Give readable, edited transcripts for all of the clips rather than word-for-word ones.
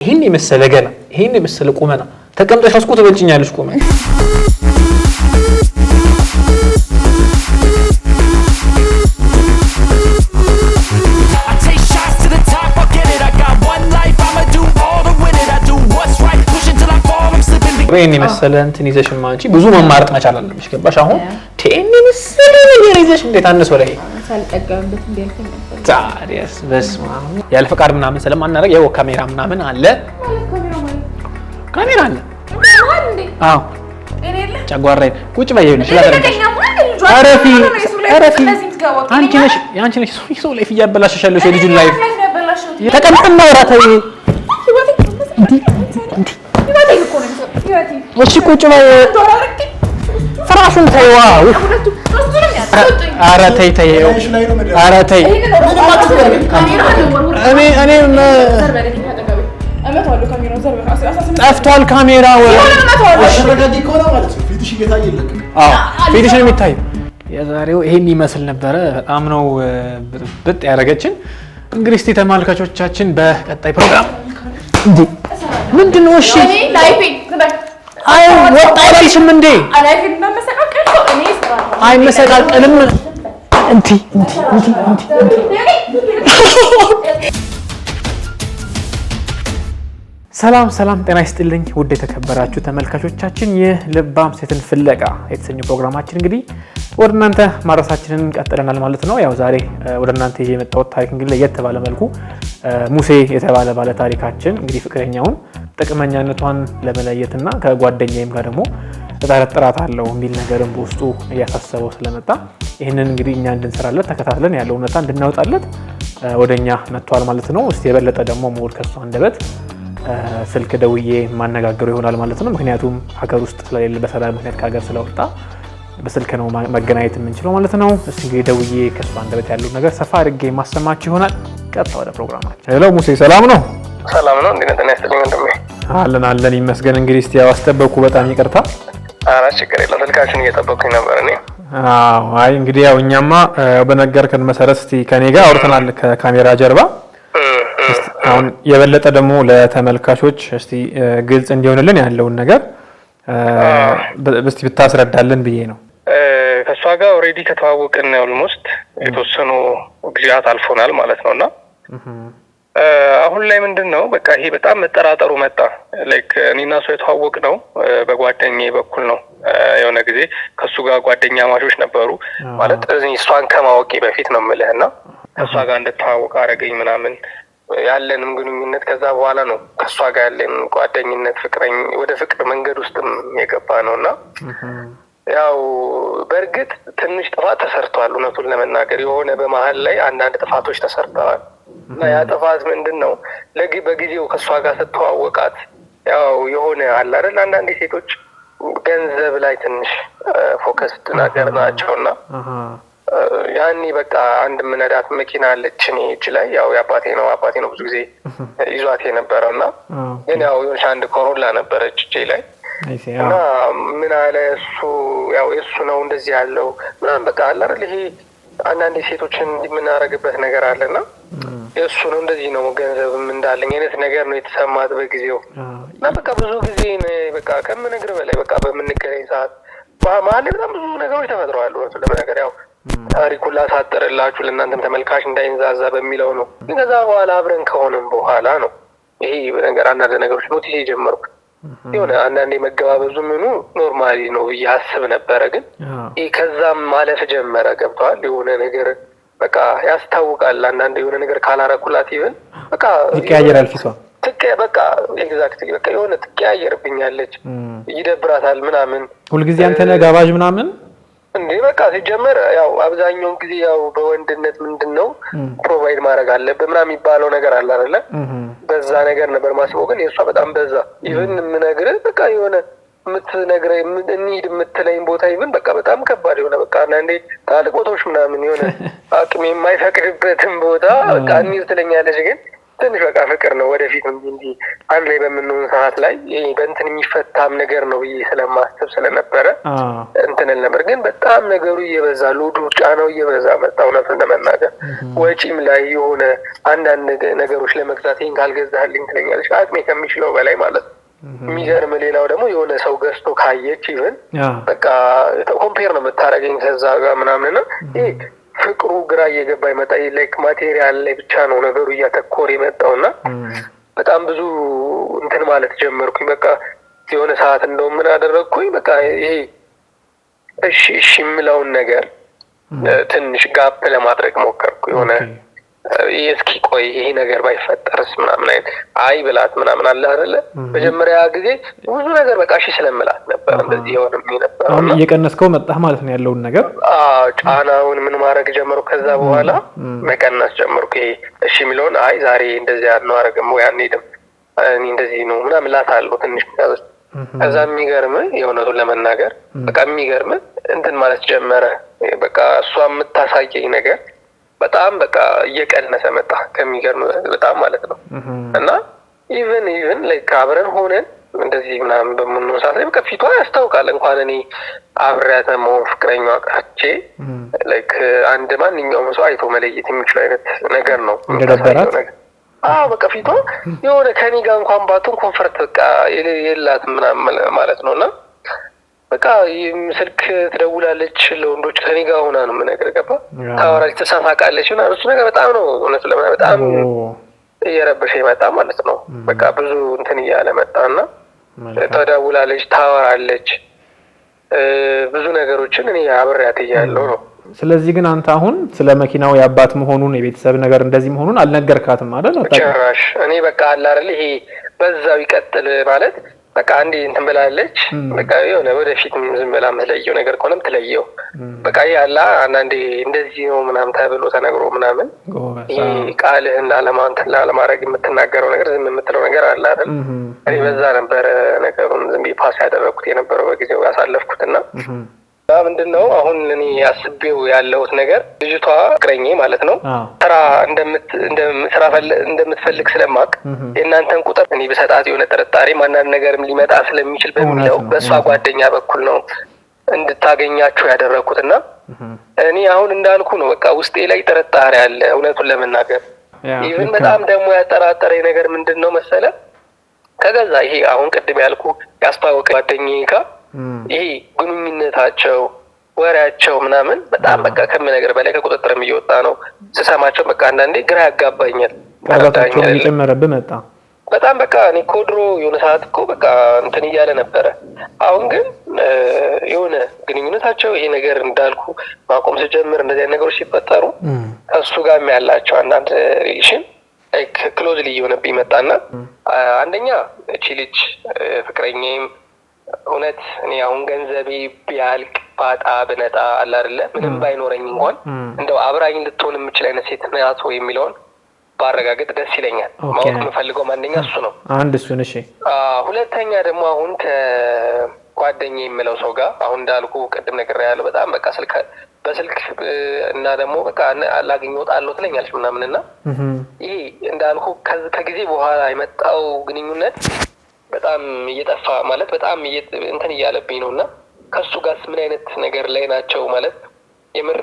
ይሄን የመሰለ ገና ይሄን የመሰለ ቁመና ተቀምጠሽ አስቆ ተበልጭኛለሽ ቁመና ወይኔ መሰለ እንትን ይዘሽማ አንቺ ብዙ መማርጥ መቻል አለብሽ ገባሽ አሁን ቴኒ መሰለ ነገር ይዘሽ እንዴት አንስ ወላይ ሳልጠቀምበት እንዴልከኝ ታዲያስ በስማ ያለ ፈቃድ ምናምን ስለማናረግ ያው ካሜራ ምናምን አለ ካሜራ አለ አዎ እኔለ ጨጓራዬ ቁጭ በይልሽ አረፊ አንቺ ነሽ ሰው ላይ ያበላሽሻለሽ የልጅ ላይፍ ተቀምጠና ወራታይ እሺ ቁጭ በይ ፍራሹን ተይዋ ኧረ ተይ ተይ ኧረ ተይ እኔ ጠፍቷል ካሜራው ፊትሽ ነው የሚታይ የዛሬው ይሄን ይመስል ነበረ በጣም ነው ብጥ ያረጋችን እንግዲህ እስቲ ተመልካቾቻችን በቀጣይ ፕሮግራም እንዴ ምንድነው እሺ ላይፍ አይ ወጣ አይልሽም እንዴ አላይፍና መሰቃቀል እኔ ስራ አይ መሰቃቀልም እንት ሰላም ጤና ይስጥልኝ ውድ የተከበራችሁ ተመልካቾቻችን የልባም ሴትን ፍለጋ የተሰኘው ፕሮግራማችን እንግዲህ ወደ እናንተ ማድረሳችንን ቀጥለናል ማለት ነው ያው ዛሬ ወደ እናንተ ይዤ የመጣሁት ታሪክ እንግዲህ ለየት ባለ መልኩ ሙሴ የተባለ ባለ ታሪካችን እንግዲህ ፍቅረኛውን ጥቅመኛነቷን ለመለየትና ከጓደኛዬም ጋር ደግሞ ተጣጣራት አለው የሚል ነገርም በውስጡ እያሳሰበው ስለመጣ ይሄንን እንግዲህ እኛ እንድንሰራለት ተከታትለን ያለው እውነታ እንድናወጣለት ወደኛ መጥቷል ማለት ነው እስቲ የበለጠ ደግሞ ሞል ከሱ አንደበት ስልክ ደውዬ ማነጋገረው ይሆናል ማለት ነው ምክንያቱም ሀገር ውስጥ ስለሌለ በሰላም ምክንያት ከሀገር ስለወጣ በስልክ ነው መገናኘት የምንችለው ማለት ነው እስቲ እንግዲህ ደውዬ ከሱ አንደበት ያለው ነገር ሰፋ አድርጌ ማሰማችሁ ይሆናል ቀጥታ ወደ ፕሮግራማችን ሄሎ ሙሴ ሰላም ነው እንዴት ነህ ያስተልኝ እንደም አለን ይመስገን እንግዲህ እስቲ ያስጠበቁ በጣም ይቅርታ አራ ችግር የለም ስልካችሁን እየጠበቅኩኝ ነበር እኔ አይ እንግዲህ ያው እኛማ በነገርከን መሰረት እስቲ ከኔ ጋር አውርተናል ከካሜራ ጀርባ አሁን የበለጠ ደግሞ ለተመልካቾች እስቲ ግልጽ እንዲሆንልን ያለውን ነገር እስቲ ብታስረዳልን ብዬ ነው ከሷ ጋር ኦሬዲ ከተዋወቅን ኦልሞስት የተወሰኑ ጊዜያት አልፎናል ማለት ነውና አሁን ላይ ምንድነው በቃ ይሄ በጣም መጠራጠሩ መጣ ላይክ እኔና ሰው የተዋወቅ ነው በጓደኛዬ በኩል ነው የሆነ ጊዜ ከሱ ጋር ጓደኛ ማቾች ነበሩ ማለት እሷን ከማወቄ በፊት ነው የምልህና ከሷ ጋር እንድትዋወቅ አረገኝ ምናምን ያለንም ግንኙነት ከዛ በኋላ ነው ከሷ ጋር ያለን ጓደኝነት ፍቅረኝ ወደ ፍቅር መንገድ ውስጥም የገባ ነውና ያው በርግጥ ትንሽ ጥፋት ተሰርቷል እውነቱን ለመናገር የሆነ በመሃል ላይ አንዳንድ ጥፋቶች ተሰርተዋል እና ያ ጥፋት ምንድነው በጊዜው ከሷ ጋር ስትዋወቃት ያው የሆነ አለ አይደል አንዳንድ ሴቶች ገንዘብ ላይ ትንሽ ፎከስ ነገር ናቸውና ያኔ በቃ አንድ ምንዳት መኪና አለች እኔ እጅ ላይ ያው አባቴ ነው ብዙ ጊዜ ይዟት የነበረውና ግን ያው የሆነ አንድ ኮሮላ ነበረች እጄ ላይ እና ምን አለ እሱ ነው እንደዚህ ያለው ምናምን በቃ አለ አይደል ይሄ አንዳንድ ሴቶችን እንደምናረግበት ነገር አለና እሱ ነው እንደዚህ ነው ገንዘብም እንዳለኝ አይነት ነገር ነው የተሰማት በጊዜው እና በቃ ብዙ ጊዜ በቃ ከምነግር በላይ በቃ በመንገረኝ ሰዓት ማለት በጣም ብዙ ነገሮች ተፈጥረዋል ለነገር ያው ታሪኩን ላሳጥርላችሁ ለእናንተም ተመልካች እንዳይንዛዛ በሚለው ነው ከዛ በኋላ አብረን ከሆነም በኋላ ነው ይሄ ነገር አንዳንድ ነገሮች ኖቲስ የጀመርኩት የሆነ አንዳንዴ መገባበዙ ምኑ ኖርማሊ ነው ያስብ ነበረ ግን ይሄ ከዛም ማለፍ ጀመረ ገብቷል የሆነ ነገር በቃ ያስታውቃል አንዳንዴ የሆነ ነገር ካላረኩላት ይብን በቃ ይቀያየራል ፊቷ በቃ ኤግዛክትሊ በቃ የሆነ ትቀያየርብኛለች ይደብራታል ምናምን ሁልጊዜ አንተ ነህ ጋባዥ ምናምን እንዴ በቃ ሲጀመር ያው አብዛኛውን ጊዜ ያው በወንድነት ምንድነው ፕሮቫይድ ማድረግ አለበት ምናምን የሚባለው ነገር አለ አይደለ በዛ ነገር ነበር ማስበው ግን የሷ በጣም በዛ ኢቭን ምነግርህ በቃ የሆነ ምትነግረኝ እንሂድ ምትለኝ ቦታ ኢቭን በቃ በጣም ከባድ የሆነ በቃ አንዴ ታልቅ ቦታዎች ምናምን የሆነ አቅሜ የማይፈቅድበትም ቦታ በቃ እንሂድ ትለኛለች ግን ትንሽ በቃ ፍቅር ነው ወደፊት እንጂ አንድ ላይ በምንሆን ሰዓት ላይ በእንትን የሚፈታም ነገር ነው ብዬ ስለማስብ ስለነበረ እንትን ነበር። ግን በጣም ነገሩ እየበዛ ሎዱ ጫናው እየበዛ መጣ። እውነቱን ለመናገር ወጪም ላይ የሆነ አንዳንድ ነገሮች ለመግዛት ይህን ካልገዛህልኝ ትለኛለች አቅሜ ከሚችለው በላይ ማለት ነው። የሚገርም ሌላው ደግሞ የሆነ ሰው ገዝቶ ካየች ይብን በቃ ኮምፔር ነው የምታደርገኝ ከዛ ጋር ምናምን ነው። ይሄ ፍቅሩ ግራ እየገባ ይመጣ። ላይክ ማቴሪያል ላይ ብቻ ነው ነገሩ እያተኮር የመጣው እና በጣም ብዙ እንትን ማለት ጀመርኩኝ። በቃ የሆነ ሰዓት እንደውም ምን አደረግኩኝ፣ በቃ ይሄ እሺ የምለውን ነገር ትንሽ ጋፕ ለማድረግ ሞከርኩ። የሆነ እስኪ ቆይ ይሄ ነገር ባይፈጠርስ ምናምን አይነት አይ ብላት ምናምን አለ አይደለ። መጀመሪያ ጊዜ ብዙ ነገር በቃ እሺ ስለምላት ነበር እንደዚህ የሆነም ነበር። አሁን እየቀነስከው መጣህ ማለት ነው ያለውን ነገር። ጫናውን ምን ማድረግ ጀመርኩ። ከዛ በኋላ መቀነስ ጀመርኩ። ይሄ እሺ የሚለውን አይ ዛሬ እንደዚህ አናደርግም ወይ አንሄድም እኔ እንደዚህ ነው ምናምን እላታለሁ ትንሽ። ከዛ የሚገርም የእውነቱን ለመናገር በቃ የሚገርም እንትን ማለት ጀመረ። በቃ እሷ የምታሳየኝ ነገር በጣም በቃ እየቀነሰ መጣ። ከሚገርም በጣም ማለት ነው። እና ኢቨን ላይክ አብረን ሆነን እንደዚህ ምናምን በምንሆን ሰዓት ላይ በቃ ፊቷ ያስታውቃል። እንኳን እኔ አብሬያት መሆን ፍቅረኛዋ ቀርቼ ላይክ አንድ ማንኛውም ሰው አይቶ መለየት የሚችል አይነት ነገር ነው እንደነበራት። በቃ ፊቷ የሆነ ከኔ ጋር እንኳን ባቱን ኮንፈርት በቃ የላትም ምናምን ማለት ነው። እና በቃ ስልክ ትደውላለች ለወንዶች ከኔ ጋር ሆና ነው ነገር ገባ ታወራለች፣ ተሳፋቃለች እና እሱ ነገር በጣም ነው እውነት ለማለት በጣም እየረበሸ ይመጣ ማለት ነው። በቃ ብዙ እንትን እያለ መጣና ተደውላለች፣ ታወራለች፣ ብዙ ነገሮችን እኔ አብሬያት እያለሁ ነው። ስለዚህ ግን አንተ አሁን ስለ መኪናው የአባት መሆኑን የቤተሰብ ነገር እንደዚህ መሆኑን አልነገርካትም አይደል? ጭራሽ እኔ በቃ አለ አይደል ይሄ በዛው ይቀጥል ማለት በቃ አንዴ እንትን ብላለች። በቃ የሆነ ወደፊት ዝም ብላ የምትለየው ነገር ከሆነም ትለየው። በቃ ያላ አንዳንዴ እንደዚህ ነው ምናምን ተብሎ ተነግሮ ምናምን ይሄ ቃልህን ላለማድረግ የምትናገረው ነገር ዝም የምትለው ነገር አለ አይደል? እኔ በዛ ነበረ ነገሩን ዝም ብዬ ፓስ ያደረግኩት የነበረው በጊዜው ያሳለፍኩትና ምንድነው አሁን እኔ አስቤው ያለሁት ነገር ልጅቷ ፍቅረኛ ማለት ነው ስራ እንደምትፈልግ ስለማቅ የእናንተን ቁጥር እኔ በሰጣት የሆነ ጥርጣሬ ማንኛውም ነገርም ሊመጣ ስለሚችል በሚለው በእሷ ጓደኛ በኩል ነው እንድታገኛችሁ ያደረኩትና እኔ አሁን እንዳልኩ ነው በቃ ውስጤ ላይ ጥርጣሬ አለ እውነቱን ለመናገር። ኢቭን በጣም ደግሞ ያጠራጠረኝ ነገር ምንድነው መሰለ ከገዛ ይሄ አሁን ቅድም ያልኩ ያስተዋወቀ ጓደኛዬ ጋር ይሄ ግንኙነታቸው ወሬያቸው ምናምን በጣም በቃ ከምነገር በላይ ከቁጥጥርም እየወጣ ነው። ስሰማቸው በቃ አንዳንዴ ግራ ያጋባኛል። ታጋታቸው እየጨመረብህ መጣ በጣም በቃ እኔ እኮ ድሮ የሆነ ሰዓት እኮ በቃ እንትን እያለ ነበረ። አሁን ግን የሆነ ግንኙነታቸው ይሄ ነገር እንዳልኩ ማቆም ስጀምር እንደዚህ አይነት ነገሮች ሲፈጠሩ ከእሱ ጋር ያላቸው አንዳንድ ሪሌሽን ክሎዝሊ እየሆነብኝ መጣና አንደኛ እቺ ልጅ ፍቅረኛዬም እውነት እኔ አሁን ገንዘቤ ቢያልቅ ባጣ ብነጣ አለ አይደለ ምንም ባይኖረኝ እንኳን እንደው አብራኝ ልትሆን የምችል አይነት ሴት ናት ወይ የሚለውን ባረጋግጥ ደስ ይለኛል። ማወቅ የምፈልገው ማንኛ እሱ ነው። አንድ እሱ ነሽ። ሁለተኛ ደግሞ አሁን ከጓደኛዬ የምለው ሰው ጋር አሁን እንዳልኩ ቅድም ነገር ያለው በጣም በቃ በስልክ እና ደግሞ በቃ አላገኘው ጣለው ትለኛለች ምናምንና ይሄ እንዳልኩ ከጊዜ በኋላ የመጣው ግንኙነት በጣም እየጠፋ ማለት በጣም እንትን እያለብኝ ነውና ከሱ ጋርስ ምን አይነት ነገር ላይ ናቸው ማለት የምር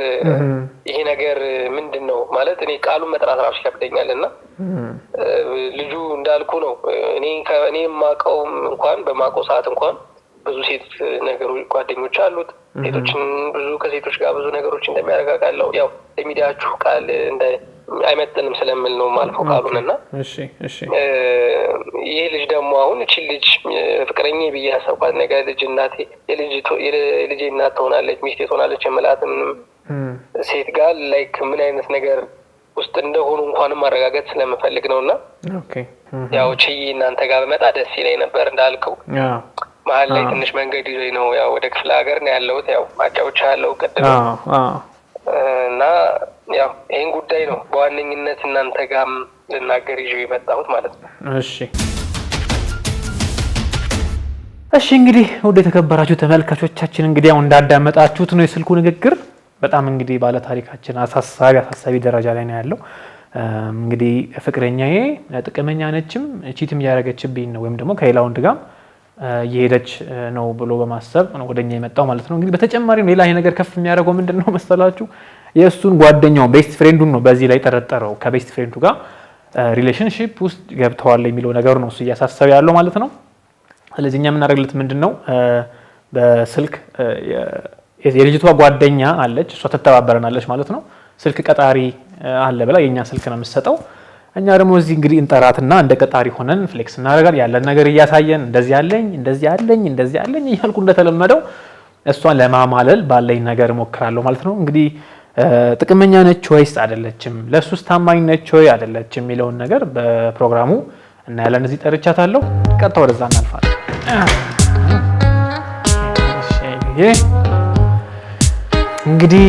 ይሄ ነገር ምንድነው ማለት እኔ ቃሉን መጥራት ራሱ ይከብደኛልና ልጁ እንዳልኩ ነው እኔ ማቀው እንኳን በማቀው ሰዓት እንኳን ብዙ ሴት ነገሮች ጓደኞች አሉት ሴቶችን ብዙ ከሴቶች ጋር ብዙ ነገሮች እንደሚያረጋጋለው ያው ለሚዲያችሁ ቃል እንደ አይመጥንም ስለምል ነው ማልፎ ቃሉንና ይሄ ልጅ ደግሞ አሁን እቺ ልጅ ፍቅረኛ ብዬ ያሰብኳት ነገር ልጅ እናቴ የልጄ እናት ትሆናለች ሚስቴ ትሆናለች የምላትም ሴት ጋር ላይክ ምን አይነት ነገር ውስጥ እንደሆኑ እንኳንም ማረጋገጥ ስለምፈልግ ነውና ያው እቺ እናንተ ጋር በመጣ ደስ ይለኝ ነበር እንዳልከው መሀል ላይ ትንሽ መንገድ ይዞኝ ነው ያው ወደ ክፍለ ሀገር ነው ያለሁት ያው ማጫወቻ ያለው ቅድም እና ያው ይሄን ጉዳይ ነው በዋነኝነት እናንተ ጋርም ልናገር ይዤ የመጣሁት ማለት ነው። እሺ እንግዲህ ወደ ተከበራችሁ ተመልካቾቻችን እንግዲህ አሁን እንዳዳመጣችሁት ነው የስልኩ ንግግር በጣም እንግዲህ ባለ ታሪካችን አሳሳቢ ደረጃ ላይ ነው ያለው። እንግዲህ ፍቅረኛዬ ጥቅመኛ ነችም ቺትም ያደረገችብኝ ነው ወይም ደግሞ ከሌላ ወንድ ጋር እየሄደች ነው ብሎ በማሰብ ነው ወደኛ የመጣው ማለት ነው። እንግዲህ በተጨማሪም ሌላ ይሄ ነገር ከፍ የሚያደርገው ምንድነው መሰላችሁ? የእሱን ጓደኛው ቤስት ፍሬንዱን ነው በዚህ ላይ ጠረጠረው። ከቤስት ፍሬንዱ ጋር ሪሌሽንሺፕ ውስጥ ገብተዋል የሚለው ነገር ነው እሱ እያሳሰበ ያለው ማለት ነው። ስለዚህ እኛ የምናደርግለት ምንድነው በስልክ የልጅቷ ጓደኛ አለች፣ እሷ ትተባበረናለች ማለት ነው። ስልክ ቀጣሪ አለ ብላ የኛ ስልክ ነው የምትሰጠው። እኛ ደግሞ እዚህ እንግዲህ እንጠራትና እንደ ቀጣሪ ሆነን ፍሌክስ እናደርጋለን። ያለን ነገር እያሳየን እንደዚህ ያለኝ እያልኩ እንደተለመደው እሷን ለማማለል ባለኝ ነገር እሞክራለሁ ማለት ነው። እንግዲህ ጥቅመኛ ነች ወይስ አይደለችም፣ ለሱስ ታማኝ ነች ወይ አይደለችም የሚለውን ነገር በፕሮግራሙ እናያለን። እዚህ ጠርቻታለሁ። ቀጥታ ወደዛ እናልፋለን። እንግዲህ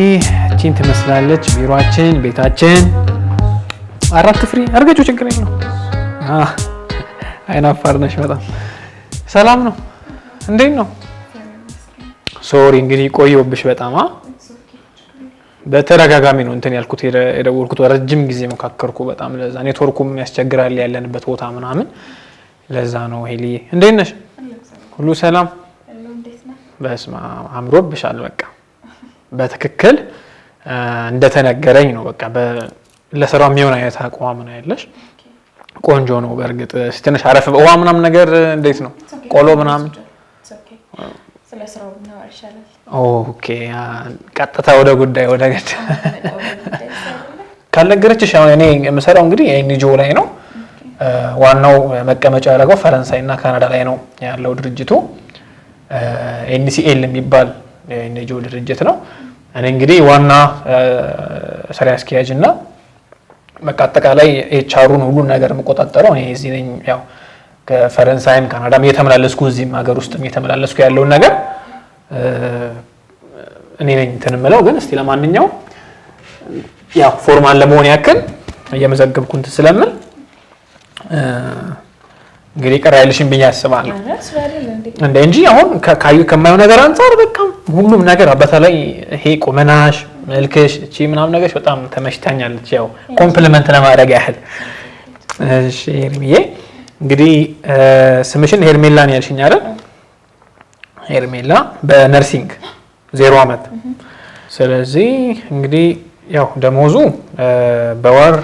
እቺን ትመስላለች ቢሮአችን፣ ቤታችን። አራት ፍሪ አርገጩ ችግር የለው። አይናፋር ነሽ በጣም። ሰላም ነው? እንዴት ነው? ሶሪ እንግዲህ ቆየሁብሽ በጣም። በተደጋጋሚ ነው እንትን ያልኩት የደወልኩት፣ ረጅም ጊዜ መካከርኩ በጣም። ለዛ ኔትወርኩም ያስቸግራል ያለንበት ቦታ ምናምን፣ ለዛ ነው። ሄሊዬ እንዴት ነሽ? ሁሉ ሰላም? በስመ አብ አምሮብሻል። በቃ በትክክል እንደተነገረኝ ነው። በቃ ለስራው የሚሆን አይነት አቋም ነው ያለሽ። ቆንጆ ነው። በእርግጥ ትንሽ አረፍ ውሃ ምናምን ነገር እንዴት ነው? ቆሎ ምናምን ኦኬ። ቀጥታ ወደ ጉዳይ ወደ ገድ ካልነገረችሽ አሁን እኔ የምሰራው እንግዲህ ኤንጂኦ ላይ ነው። ዋናው መቀመጫ ያደረገው ፈረንሳይ እና ካናዳ ላይ ነው ያለው ድርጅቱ። ኤንሲኤል የሚባል የኤንጂኦ ድርጅት ነው። እኔ እንግዲህ ዋና ስራ አስኪያጅ እና በቃ አጠቃላይ ኤችአሩን ሁሉ ነገር የምቆጣጠረው እኔ እዚህ ነኝ። ያው ከፈረንሳይም ካናዳም እየተመላለስኩ እዚህም ሀገር ውስጥም እየተመላለስኩ ያለውን ነገር እኔ ነኝ እንትን የምለው። ግን እስቲ ለማንኛውም ያው ፎርማል ለመሆን ያክል እየመዘገብኩ እንትን ስለምን እንግዲህ ቀር አይልሽም ብዬ አስባለሁ እንጂ አሁን ከማየው ነገር አንፃር በቃ ሁሉም ነገር በተለይ ይሄ ቁመናሽ፣ መልክሽ፣ እቺ ምናምን ነገርሽ በጣም ተመችታኛለች። ያው ኮምፕሊመንት ለማድረግ ያህል። እሺ ሄርሚዬ እንግዲህ ስምሽን ሄርሜላ ነው ያልሽኝ አይደል? ሄርሜላ በነርሲንግ 0 አመት። ስለዚህ እንግዲህ ያው ደሞዙ በወር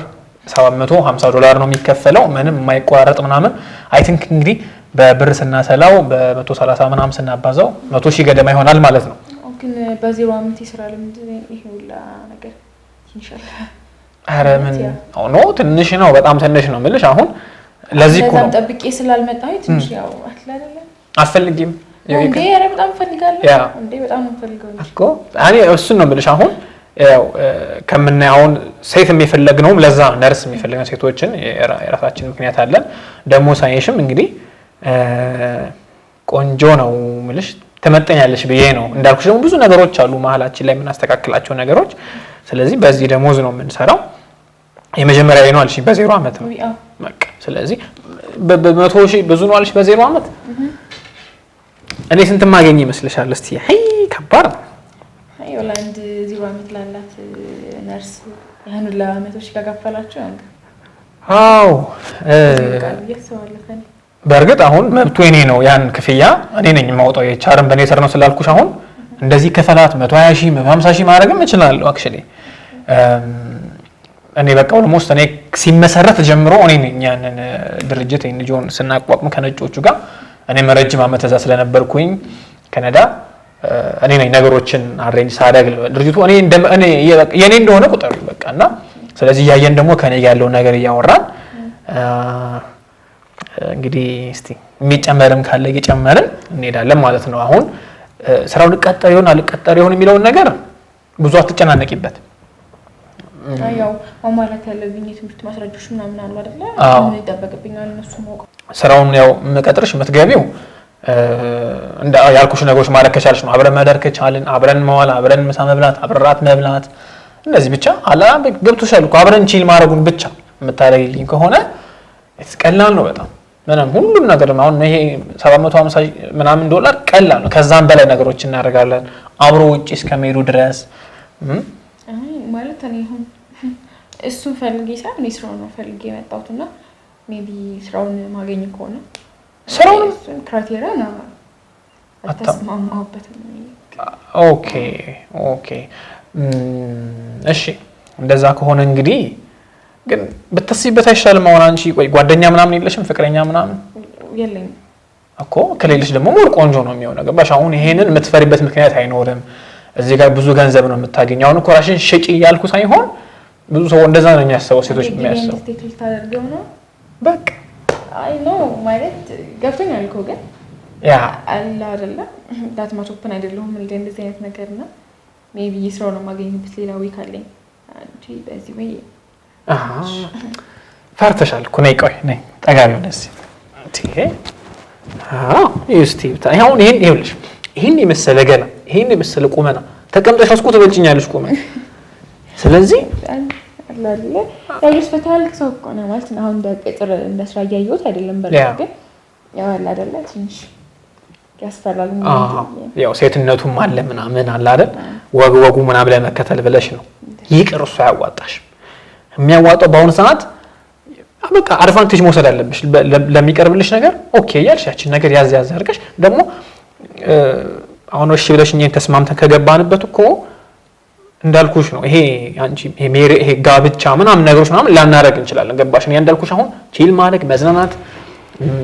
$750 ነው የሚከፈለው፣ ምንም የማይቋረጥ ምናምን። አይ ቲንክ እንግዲህ በብር ስናሰላው በ130 ምናምን ስናባዛው 100,000 ገደማ ይሆናል ማለት ነው። ግን በ0 አመት ይስራ ልምድ ይሄ ሁላ ነገር ኢንሻአላህ። አረ ምን ነው ትንሽ ነው፣ በጣም ትንሽ ነው የምልሽ። አሁን ለዚህ እኮ ነው ጠብቄ ስላልመጣሁ ትንሽ ያው አይደለም አፈልጊም እንዴ? አረ በጣም ፈልጋለሁ እንዴ፣ በጣም ፈልጋለሁ እኮ እኔ እሱን ነው የምልሽ። አሁን ያው ከምናየው ሴት የሚፈልገው ለዛ ነርስ የሚፈልገው ሴቶችን የራሳችን ምክንያት አለን። ደግሞ ሳይሽም እንግዲህ ቆንጆ ነው የምልሽ፣ ተመጠኛለሽ ብዬ ነው እንዳልኩሽ። ደግሞ ብዙ ነገሮች አሉ መሀላችን ላይ የምናስተካክላቸው ነገሮች። ስለዚህ በዚህ ደሞዝ ነው የምንሰራው። የመጀመሪያ ነው አልሽ በ0 አመት ነው በቃ። ስለዚህ በ100,000 ብዙ ነው አልሽ በ0 አመት። እኔ ስንት ማገኝ ይመስልሻል? እስቲ አይ ከባድ ነው። አይ ወላንድ 0 አመት ላላት ነርስ ያን ለ100,000 ከከፈላችሁ አንተ አው በእርግጥ አሁን መብቱ የኔ ነው። ያን ክፍያ እኔ ነኝ የማውጣው። የቻርም በኔ ስር ነው ስላልኩሽ አሁን እንደዚህ ከፈላት 120,000 150,000 ማድረግም እችላለሁ። አክቹሊ እኔ በቃ ኦልሞስት እኔ ሲመሰረት ጀምሮ እኔ ነኝ ያንን ድርጅት ኤንጂኦን ስናቋቁም ከነጮቹ ጋር እኔም ረጅም አመት እዛ ስለነበርኩኝ ካናዳ እኔ ነኝ ነገሮችን አሬንጅ ሳደርግ ድርጅቱ እኔ የኔ እንደሆነ ቁጠሩ በቃና። ስለዚህ ያየን ደግሞ ከኔ ጋር ያለው ነገር እያወራን እንግዲህ እስቲ የሚጨመርም ካለ እየጨመርን እንሄዳለን ማለት ነው። አሁን ስራው ልቀጠር ይሆን አልቀጠር ይሆን የሚለውን ነገር ብዙ አትጨናነቂበት። ያው ማማላት ያለብኝ የትምህርት ማስረጃዎች ምናምን አሉ አይደለ? ምን ይጠበቅብኛል እነሱ ማወቅ። ስራውን ያው መቀጠርሽ የምትገቢው እንደ ያልኩሽ ነገሮች ማድረግ ከቻልሽ ነው። አብረን ማደር ከቻልን አብረን መዋል፣ አብረን ምሳ መብላት፣ አብረን ራት መብላት፣ እንደዚህ ብቻ አላ ገብቶሻል እኮ አብረን ቺል ማድረጉን ብቻ የምታደርጊልኝ ከሆነ ቀላል ነው በጣም ምንም ሁሉም ነገር። አሁን ይሄ 750 ምናምን ዶላር ቀላል ነው። ከዛም በላይ ነገሮች እናደርጋለን አብሮ ውጪ እስከሚሄዱ ድረስ። አይ ማለት እኔ እሱን ፈልጌ ሳይሆን እኔ ስራውን ነው ፈልጌ የመጣሁትና ሜቢ ስራውን ማገኝ ከሆነ ስራውን ክራይቴሪያ ነው አልተስማማሁበትም። ኦኬ እሺ እንደዛ ከሆነ እንግዲህ ግን ብትስይበት አይሻልም? አሁን አንቺ ቆይ ጓደኛ ምናምን የለሽም? ፍቅረኛ ምናምን የለኝም እኮ ከሌለሽ ደግሞ ሞር ቆንጆ ነው የሚሆነው። ገባሽ? አሁን ይሄንን የምትፈሪበት ምክንያት አይኖርም። እዚህ ጋር ብዙ ገንዘብ ነው የምታገኘው። አሁን እኮ ራስሽን ሸጪ እያልኩ ሳይሆን ብዙ ሰው እንደዛ ነው የሚያስበው፣ ሴቶች የሚያስበው በቃ አይ ኖ ማለት ገብቶኛል እኮ ግን ያ አላ አይደለ ዳትማች ኦፕን አይደለሁም እንደዚህ አይነት ነገርና ሜቢ ስራው ነው ማገኝበት ሌላ ወይ ካለኝ አንቺ በዚህ ወይ ፈርተሻል እኮ ነይ ቆይ ነይ ጠጋቢው ደስ አሁን ይሄን የመሰለ ገና ይሄን የመሰለ ቁመና ተቀምጠሽ አስቆ ትበልጭኛለሽ ቁመና። ስለዚህ አላለ ያውስ ፈታል ሰው እኮ ነው ማለት ነው። አሁን በቅጥር እንደስራ ያያዩት አይደለም በርግጥ ግን ያው አለ አይደለ ትንሽ ያስፈራል። ያው ሴትነቱም አለ ምናምን አለ አይደል ወጉ ምናምን ለመከተል ብለሽ ነው። ይቅርሱ ያዋጣሽ የሚያዋጣው በአሁኑ ሰዓት በቃ አድቫንቴጅ መውሰድ አለብሽ ለሚቀርብልሽ ነገር። ኦኬ ያልሽ ያቺን ነገር ያዝ አድርገሽ ደግሞ አሁን እሺ ብለሽ እኛን ተስማምተን ከገባንበት እኮ እንዳልኩሽ ነው። ይሄ አንቺ ይሄ ጋብቻ ምናምን ነገሮች ምናምን ላናረግ እንችላለን። ገባሽ? እኔ እንዳልኩሽ አሁን ቺል ማድረግ፣ መዝናናት፣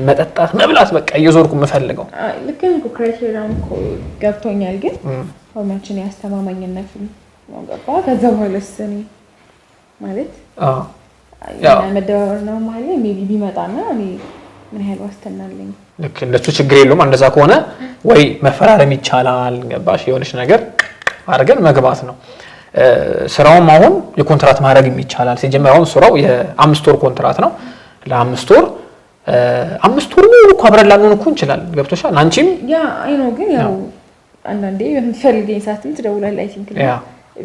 መጠጣት፣ መብላት በቃ እየዞርኩ የምፈልገው ልክ ነው። ክራይቴሪያውን እኮ ገብቶኛል ግን ፎርማችን ያስተማማኝነት ነው ገባ። ከዛ በኋላስ እኔ ማለት ያ መደባበር ነው ማለት ሜቢ ቢመጣና እኔ ምን ያህል ዋስትና አለኝ? ልክ እንደሱ ችግር የለውም። እንደዛ ከሆነ ወይ መፈራረም ይቻላል። ገባሽ? የሆነች ነገር አድርገን መግባት ነው። ስራውም አሁን የኮንትራት ማድረግ ይቻላል። ሲጀመር አሁን ስራው የ5 ወር ኮንትራት ነው። ለ5 ወር 5 ወር ሙሉ እኮ አብረን ላንሆን እኮ እንችላለን። ገብቶሻል? አንቺም ያ አይ ነው ግን ያው አንዳንዴ የምትፈልገኝ ሰዓትም ትደውላለህ። አይ ቲንክ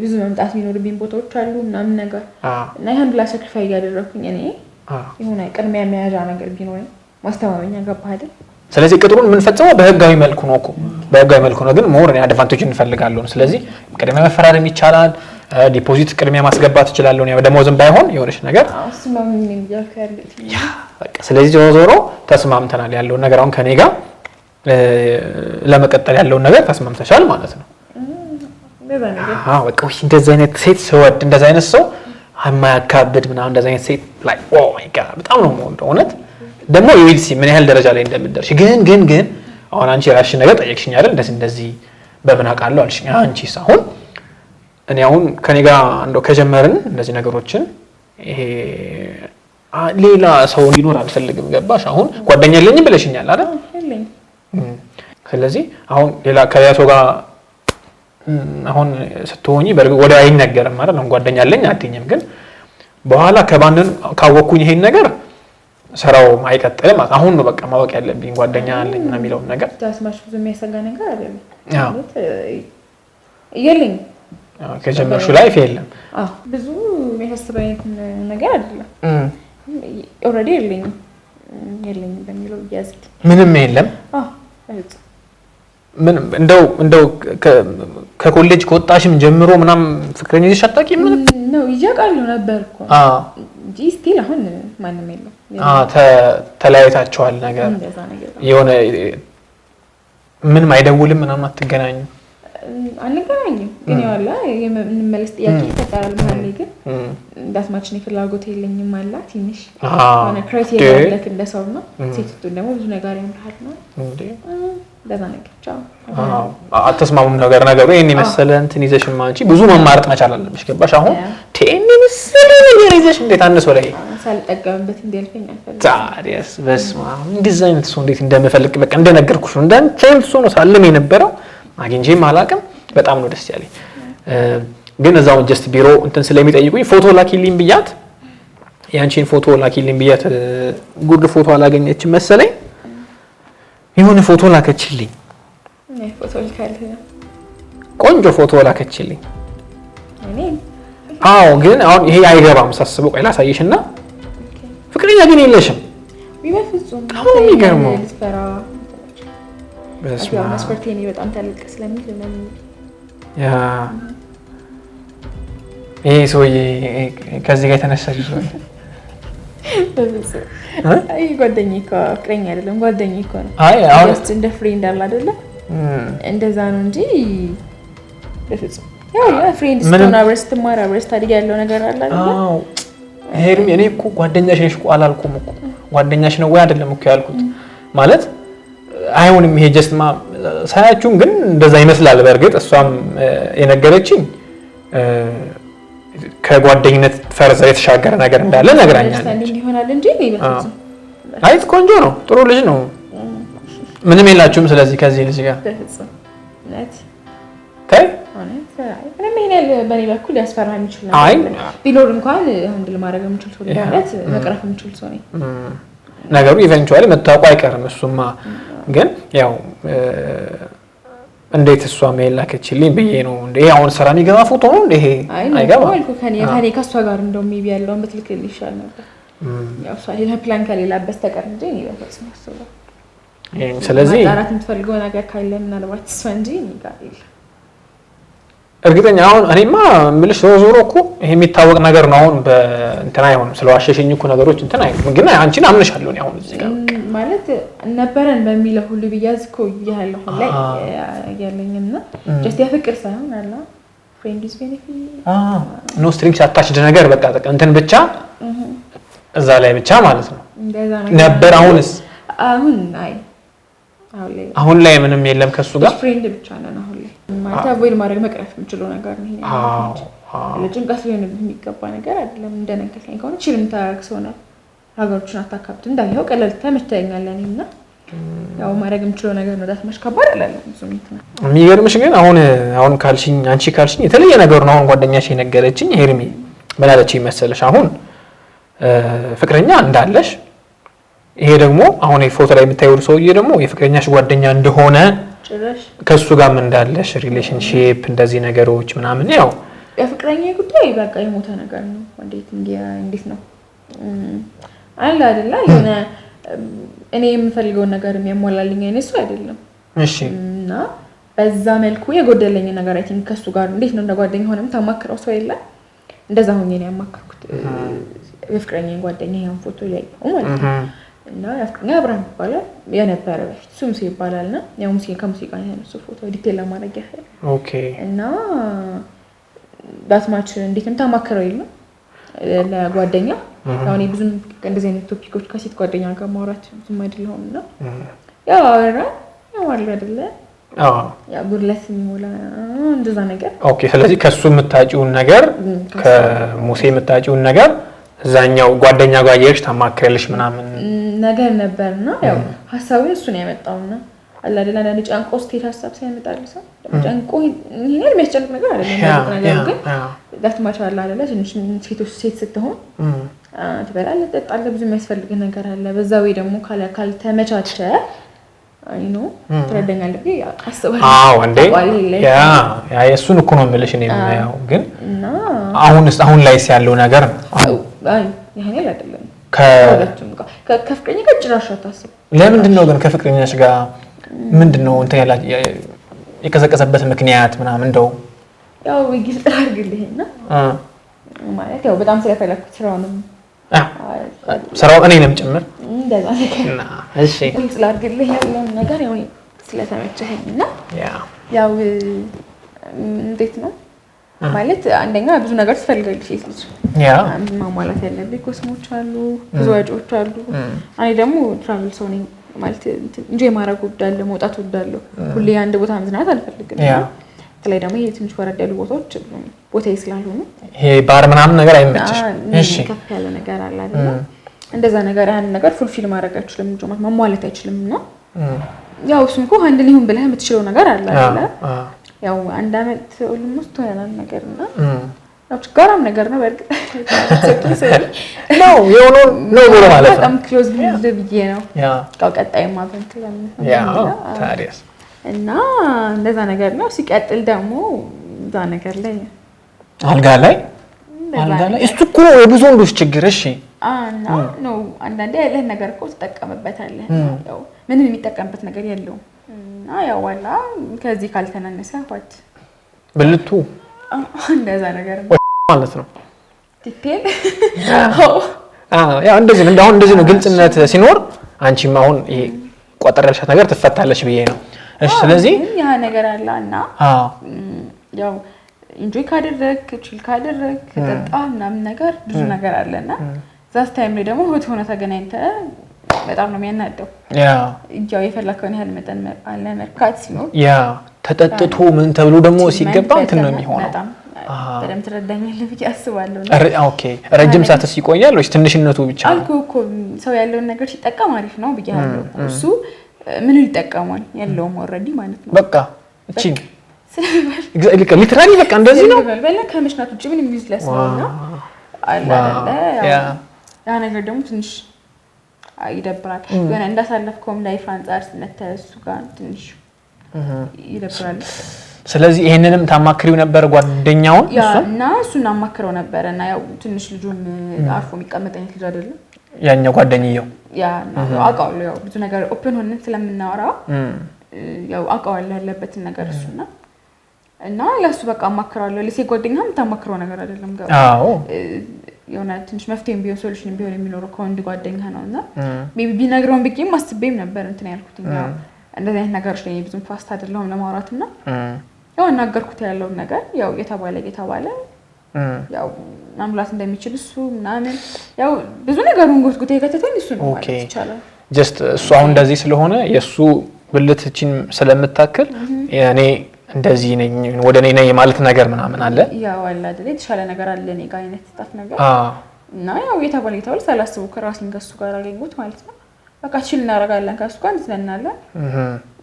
ብዙ መምጣት የሚኖርብኝ ቦታዎች አሉ ምናምን ነገር እና ይሄን ብላ ሳክሪፋይ ያደረኩኝ እኔ የሆነ ቅድሚያ መያዣ ነገር ቢኖርኝ ማስተማመኛ ገባህ አይደል? ስለዚህ ቅጥሩን የምንፈጽመው በህጋዊ መልኩ ነው እኮ በህጋዊ መልኩ ነው። ግን ሞር እኔ አድቫንቴጅ እንፈልጋለን። ስለዚህ ቅድሚያ መፈራረም ይቻላል። ዲፖዚት ቅድሚያ ማስገባት ይችላል። ያው ደሞዝም ባይሆን የሆነች ነገር በቃ ስለዚህ ዞሮ ተስማምተናል። ያለው ነገር አሁን ከኔ ጋር ለመቀጠል ያለው ነገር ተስማምተሻል ማለት ነው። በቃ እንደዚህ አይነት ሴት ስወድ እንደዚህ አይነት ሰው የማያካብድ ምናምን እንደዚህ አይነት ሴት ላይ ኦ ማይ ጋድ በጣም ነው የምወደው። እውነት ደግሞ ዩኤልሲ ምን ያህል ደረጃ ላይ እንደምትደርሺ ግን አሁን አንቺ ራስሽን ነገር ጠየቅሽኝ አይደል? እንደዚህ በምን አውቃለሁ አልሽኝ። አንቺስ አሁን እኔ አሁን ከኔ ጋር እንደው ከጀመርን እንደዚህ ነገሮችን ይሄ ሌላ ሰው እንዲኖር አልፈልግም። ገባሽ? አሁን ጓደኛ የለኝም ብለሽኛል አይደል? ስለዚህ አሁን ሌላ ከያ ሰው ጋር አሁን ስትሆኚ በርግጥ ወደ አይነገርም ማለት ነው። ጓደኛ አለኝ አትይኝም። ግን በኋላ ከባንድን ካወኩኝ ይሄን ነገር ስራው አይቀጥልም ማለት አሁን ነው በቃ ማወቅ ያለብኝ ጓደኛ አለኝ እና የሚለው ነገር ታስማሽ ብዙ የሚያሰጋ ነገር አይደለም ማለት የለኝ ከጀመርሽው ላይፍ የለም ብዙ የሚያሳስበኝ ነገር አይደለም። ኦልሬዲ የለኝ በሚለው ያዝት ምንም የለም። ምን እንደው ከኮሌጅ ከወጣሽም ጀምሮ ምናም ፍቅረኛ ይዘሽ አታውቂም? ምን ነው ይያቃሉ ነበር እኮ እንጂ ስቲል አሁን ማንንም የለም። ተለያይታችኋል ነገር የሆነ ምንም አይደውልም ምናምን አትገናኙ? አንገናኝም ግን ያላ የምንመለስ ጥያቄ ይፈጠራል ማለት ነው። ግን እንዳስማችን ፍላጎት የለኝም ማለት ትንሽ ማነ ክራይቴሪያ ያለክ እንደሰው ነው። ሴትቱ ደግሞ ብዙ ነገር ይምርሃል ነው እንዴ እንደዛ ነገር ቻው አትስማሙም ነገሩ ይሄን ይመስል እንትን ይዘሽማ አንቺ ብዙ መማር መቻል አለብሽ። ገባሽ? አሁን ቴኒስ ነገር ይዘሽ እንዴት አንስ ወላይ ሳልጠቀምበት እንዲልፈኝ አልፈልግም። ታዲያስ በስማ እንደዛ አይነት ሰው እንዴት እንደምፈልግ በቃ እንደነገርኩሽ ነው። እንዳንቺ አይነት ሰው ነው ሳለም የነበረው አግኝቼም አላውቅም። በጣም ነው ደስ ያለኝ። ግን እዛው ጀስት ቢሮ እንትን ስለሚጠይቁኝ ፎቶ ላኪልኝ ብያት ያንቺን ፎቶ ላኪልኝ ብያት ጉድ ፎቶ አላገኘችም መሰለኝ። የሆነ ፎቶ ላከችልኝ። ፎቶ ልካልኝ ቆንጆ ፎቶ ላከችልኝ። አዎ ግን አሁን ይሄ አይገባም ሳስበው። ቆይ ላሳይሽና ፍቅረኛ ግን የለሽም? ቢበፍጹም አሁን የሚገርመው በስማ መስፈርቴ ነው በጣም ተልቅ ስለሚል ይሄ ሰውዬ ከዚህ ጋር የተነሳሽ ሰው አይ ጓደኛዬ እኮ ፍቅረኛ አይደለም ጓደኛዬ እኮ ነው። አይ አሁን እንደ ፍሬንድ አለ አይደለ? እንደዛ ነው እንጂ በፍጹም ያው ፍሬንድ ስትሆን አብረህ ስትማር አብረህ ስታድግ ያለው ነገር አለ አይደለ? አዎ ሄርሜ እኔ እኮ ጓደኛሽ ነሽ እኮ አላልኩም እኮ ጓደኛሽ ነው ወይ አይደለም እኮ ያልኩት ማለት አይሆንም። ይሄ ጀስትማ ሳያችሁም ግን እንደዛ ይመስላል። በእርግጥ እሷም የነገረችኝ ከጓደኝነት ፈርዘር የተሻገረ ነገር እንዳለ ነግራኛለች። ይሆናል እንጂ በፍጹም አይ ቆንጆ ነው፣ ጥሩ ልጅ ነው። ምንም የላችሁም ስለዚህ ከዚህ ልጅ ጋር በፍጹም ነት ታይ ምንም ይሄን በኔ በኩል ያስፈራ የሚችል ነገር ቢኖር እንኳን ሃንድል ማድረግ የምችል ሰው ማለት መቅረፍ የምችል ሰው ነኝ። ነገሩ ኢቨንቹዋሊ መታወቁ አይቀርም። እሱማ ግን ያው እንዴት እሷ ሜላከችልኝ ብዬ ነው እንዴ አሁን ስራ የሚገባ ፎቶ ነው እንዴ? ይሄ አይገባ ከኔ ከሷ ጋር እንደውም ሜቢ ያለውን በትልክል ይሻል ነበር። ያው እሷ ሌላ ፕላን ከሌላበት በስተቀር እንጂ እኔ በፍጹም አስበው። ስለዚህ ማጣራት የምትፈልገው ነገር ካለ ምናልባት እሷ እንጂ እኔ ጋር የለም። እርግጠኛ አሁን እኔማ የምልሽ ዞሮ እኮ ይሄ የሚታወቅ ነገር ነው። አሁን በእንትና አይሆንም ስለዋሸሽኝ እኮ ነገሮች እንትና አይሆንም። ግን አንቺን አምንሻለሁ እኔ አሁን እዚህ ጋር ማለት ነበረን በሚለው ሁሉ ቢያዝ እኮ ያለው ላይ ያለኝና ጀስት ያፍቅር ሳይሆን አላ ፍሬንድስ ቤኔፊት ኖ ስትሪንግስ አታችድ ነገር በቃ እንትን ብቻ እዛ ላይ ብቻ ማለት ነው ነበር። አሁንስ አሁን ላይ ምንም የለም ከሱ ጋር ፍሬንድ ብቻ ነን አሁን ላይ ማለት አቮይድ ማድረግ መቅረፍ የምችለው ነገር ነው። ይሄ ለጭንቀት ሊሆንብህ የሚገባ ነገር አይደለም። እንደነገርከኝ ከሆነ ችልም ታክሰው ነው ሀገሮችን አታካብት እንዳለው ቀለል ተመችተኛል እኔና ያው ማድረግ የምችለው ነገር ነው። ዳትማሽ ከባድ አይደለም ብዙም እንትን የሚገርምሽ ግን አሁን ካልሽኝ አንቺ ካልሽኝ የተለየ ነገር ነው። አሁን ጓደኛሽ የነገረችኝ ሄርሜ ምን አለችኝ መሰለሽ? አሁን ፍቅረኛ እንዳለሽ ይሄ ደግሞ አሁን ፎቶ ላይ የምታዩት ሰውዬ ደግሞ የፍቅረኛሽ ጓደኛ እንደሆነ ጭራሽ ከሱ ጋር ምን እንዳለሽ ሪሌሽንሺፕ እንደዚህ ነገሮች ምናምን ያው የፍቅረኛ ጉዳይ በቃ የሞተ ነገር ነው። እንዴት ነው አለ አይደለ? የሆነ እኔ የምፈልገው ነገር የሚያሟላልኝ አይነት ሰው አይደለም። እሺ እና በዛ መልኩ የጎደለኝ ነገር አይ ቲንክ ከሱ ጋር እንዴት ነው እንደ ጓደኛ ሆነም ታማክረው ሰው የለ እንደዛ ሆኜ ነው ያማከርኩት የፍቅረኛ ጓደኛ ያን ፎቶ ላይ ማለት ነው። እና ያፍቅረኛ አብራን ይባላል የነበረ በፊት ሙሴ ይባላልና ያው ሙሴ ከሙሴ ጋር ያነሳው ፎቶ ዲቴል ለማድረግ ያህል ኦኬ። እና ዳትማች እንዴት ነው ታማክረው የለም ለጓደኛ ያው እኔ ብዙም እንደዚህ አይነት ቶፒኮች ከሴት ጓደኛ ጋር ማውራት ብዙም አይደለሁምና ያው አወራ ያው አለ አይደለ ያው ጉድለት የሚሞላ እንደዛ ነገር ኦኬ። ስለዚህ ከሱ የምታጪውን ነገር ከሙሴ የምታጪውን ነገር እዛኛው ጓደኛ ጋር ያየሽ ታማክረልሽ ምናምን ነገር ነበርና ያው ሐሳቡን እሱ ነው ያመጣውና አላ አይደለ አንድ ጫንቆ ስቴት ሐሳብ ሲያመጣልሽ ጫንቆ ይሄን የሚያስጨንቅ ነገር አይደለም። ነገር ግን ዳትማች አለ አይደለ ትንሽ ሴት ስትሆን ትበላለህ ትጠጣለህ ብዙ የሚያስፈልግ ነገር አለ። በዛ ወይ ደግሞ ካልተመቻቸ አይኖ ትረዳኛለህ ብዬ አስባለሁ። አዎ እንዴ ያ እሱን እኮ ነው የምልሽ እኔ ያው ግን እና አሁን ላይስ ያለው ነገር አይ ይሄን አይደለም ከፍቅረኛ ጋር ጭራሽ አታስብ። ለምንድን ነው ግን ከፍቅረኛሽ ጋር ምንድነው እንትን ያላ የቀዘቀዘበት ምክንያት ምናምን እንደው ያው ግልጽ አድርግልኝና ማለት ያው በጣም ስለፈለኩት ስራው እኔንም ጭምር እንደዛ ነገር እሺ ግልጽ አድርግልኝ ያለው ነገር ያው ስለተመቸኝና ያው እንዴት ነው ማለት አንደኛ ብዙ ነገር ትፈልጋለሽ ሴት ልጅ ማሟላት ያለብኝ ኮስሞች አሉ ብዙ ወጪዎች አሉ። እኔ ደግሞ ትራቭል ሰው ነኝ ማለት እንጆይ ማድረግ ወዳለሁ መውጣት ወዳለሁ ሁሌ አንድ ቦታ መዝናናት አልፈልግም። በተለይ ደግሞ ይሄ ትንሽ ወረድ ያሉ ቦታዎች ቦታዬ ስላልሆኑ ይሄ ባር ምናምን ነገር አይመችሽ። እሺ ከፍ ያለ ነገር አለ አይደል? እንደዛ ነገር ያን ነገር ፉልፊል ማድረግ አይችልም እንጂ ማሟላት አይችልምና ያው እሱን እኮ ሃንድል ይሁን ብለህ የምትችለው ነገር አለ አይደል? ያው አንድ አመት ኦልሞስት ሆነናል ነገርና ያው ችግርም ነገር ነው በርግጥ ነው የሆነ ነው ብሎ ማለት ነው። በጣም ክሎዝ ብዬ ነው ያው ቀጣይ ማቨንት ለምን ታዲያስ እና እንደዛ ነገር ነው። ሲቀጥል ደግሞ እዛ ነገር ላይ አልጋ ላይ እሱ እኮ የብዙ ወንዶች ችግር። እሺ እና ነው አንዳንዴ ያለህን ነገር እኮ ትጠቀምበታለህ። ያው ምንም የሚጠቀምበት ነገር የለውም እና ያው ዋላ ከዚህ ካልተናነሰ ሆት ብልቱ እንደዛ ነገር ነው ማለት ነው ዲቴል ያው እንደዚህ ነው አሁን እንደዚህ ነው ግልጽነት ሲኖር አንቺም አሁን ይሄ ቆጠር ያልሻት ነገር ትፈታለሽ ብዬ ነው እሺ ስለዚህ ያ ነገር አለና ያው ኢንጆይ ካደረክ ቺል ካደረክ ተጣጣ ምናምን ነገር ብዙ ነገር አለና ዛስ ታይም ላይ ደግሞ ሆነ ተገናኝተ በጣም ነው የሚያናደው ያው የፈለከውን ያህል መጠን አለ መርካት ሲኖር ያ ተጠጥቶ ምን ተብሎ ደግሞ ሲገባ እንትን ነው የሚሆነው በደም ትረዳኛለህ ብዬ አስባለሁ ኦኬ ረጅም ሰዓትስ ይቆያል ወይስ ትንሽነቱ ብቻ ነው አልኩ ሰው ያለውን ነገር ሲጠቀም አሪፍ ነው ብያለሁ እሱ ምን ይጠቀማል ያለው ኦሬዲ ማለት ነው በቃ እቺ ሊትራሊ በቃ እንደዚህ ነው በለ ከመሽናት ውጪ ምን የሚዝለስ ነውና አለ ያ ነገር ደግሞ ትንሽ ይደብራል ገና እንዳሳለፍከውም ላይፍ አንፃር ስለተሱ ጋር ትንሽ ይደብራል ስለዚህ ይሄንንም ታማክሪው ነበር ጓደኛውን እና እሱን አማክረው ነበርና ያው ትንሽ ልጁም አርፎ የሚቀመጥ አይነት ልጅ አይደለም ያኛው ጓደኛው ያ አውቃለሁ ያው ብዙ ነገር ኦፕን ሆነን ስለምናወራ ያው አውቃለሁ ያለበትን ነገር እሱና እና ለሱ በቃ አማክራለሁ ለሴ ጓደኛም ታማክረው ነገር አይደለም ጋር አዎ የሆነ ትንሽ መፍትሄም ቢሆን ሶሉሽን ቢሆን የሚኖረው ከወንድ ጓደኛ ነውና ሜቢ ቢነግረውን ብዬም አስቤም ነበር እንትን ያልኩት ያው እንደዚህ አይነት ነገሮች ላይ ብዙም ፋስት አይደለም ለማውራትና ያው እናገርኩት ያለው ነገር ያው የተባለ ያው ማምላት እንደሚችል እሱ ምናምን ያው ብዙ ነገሩን ጎትጉቴ ከተተኝ እሱ ነው ማለት ይቻላል ጀስት እሱ አሁን እንደዚህ ስለሆነ የሱ ብልትችን ስለምታክል ያኔ እንደዚህ ነኝ ወደኔ ነኝ ማለት ነገር ምናምን አለ ያው አለ አይደል የተሻለ ነገር አለ እኔ ጋር አይነት ስታፍ ነገር እና ያው የተባለ ሳላስቡ ከራሴን ከሱ ጋር አገኘሁት ማለት ነው በቃ ቺል እናደርጋለን ከሱ ጋር እንዝናናለን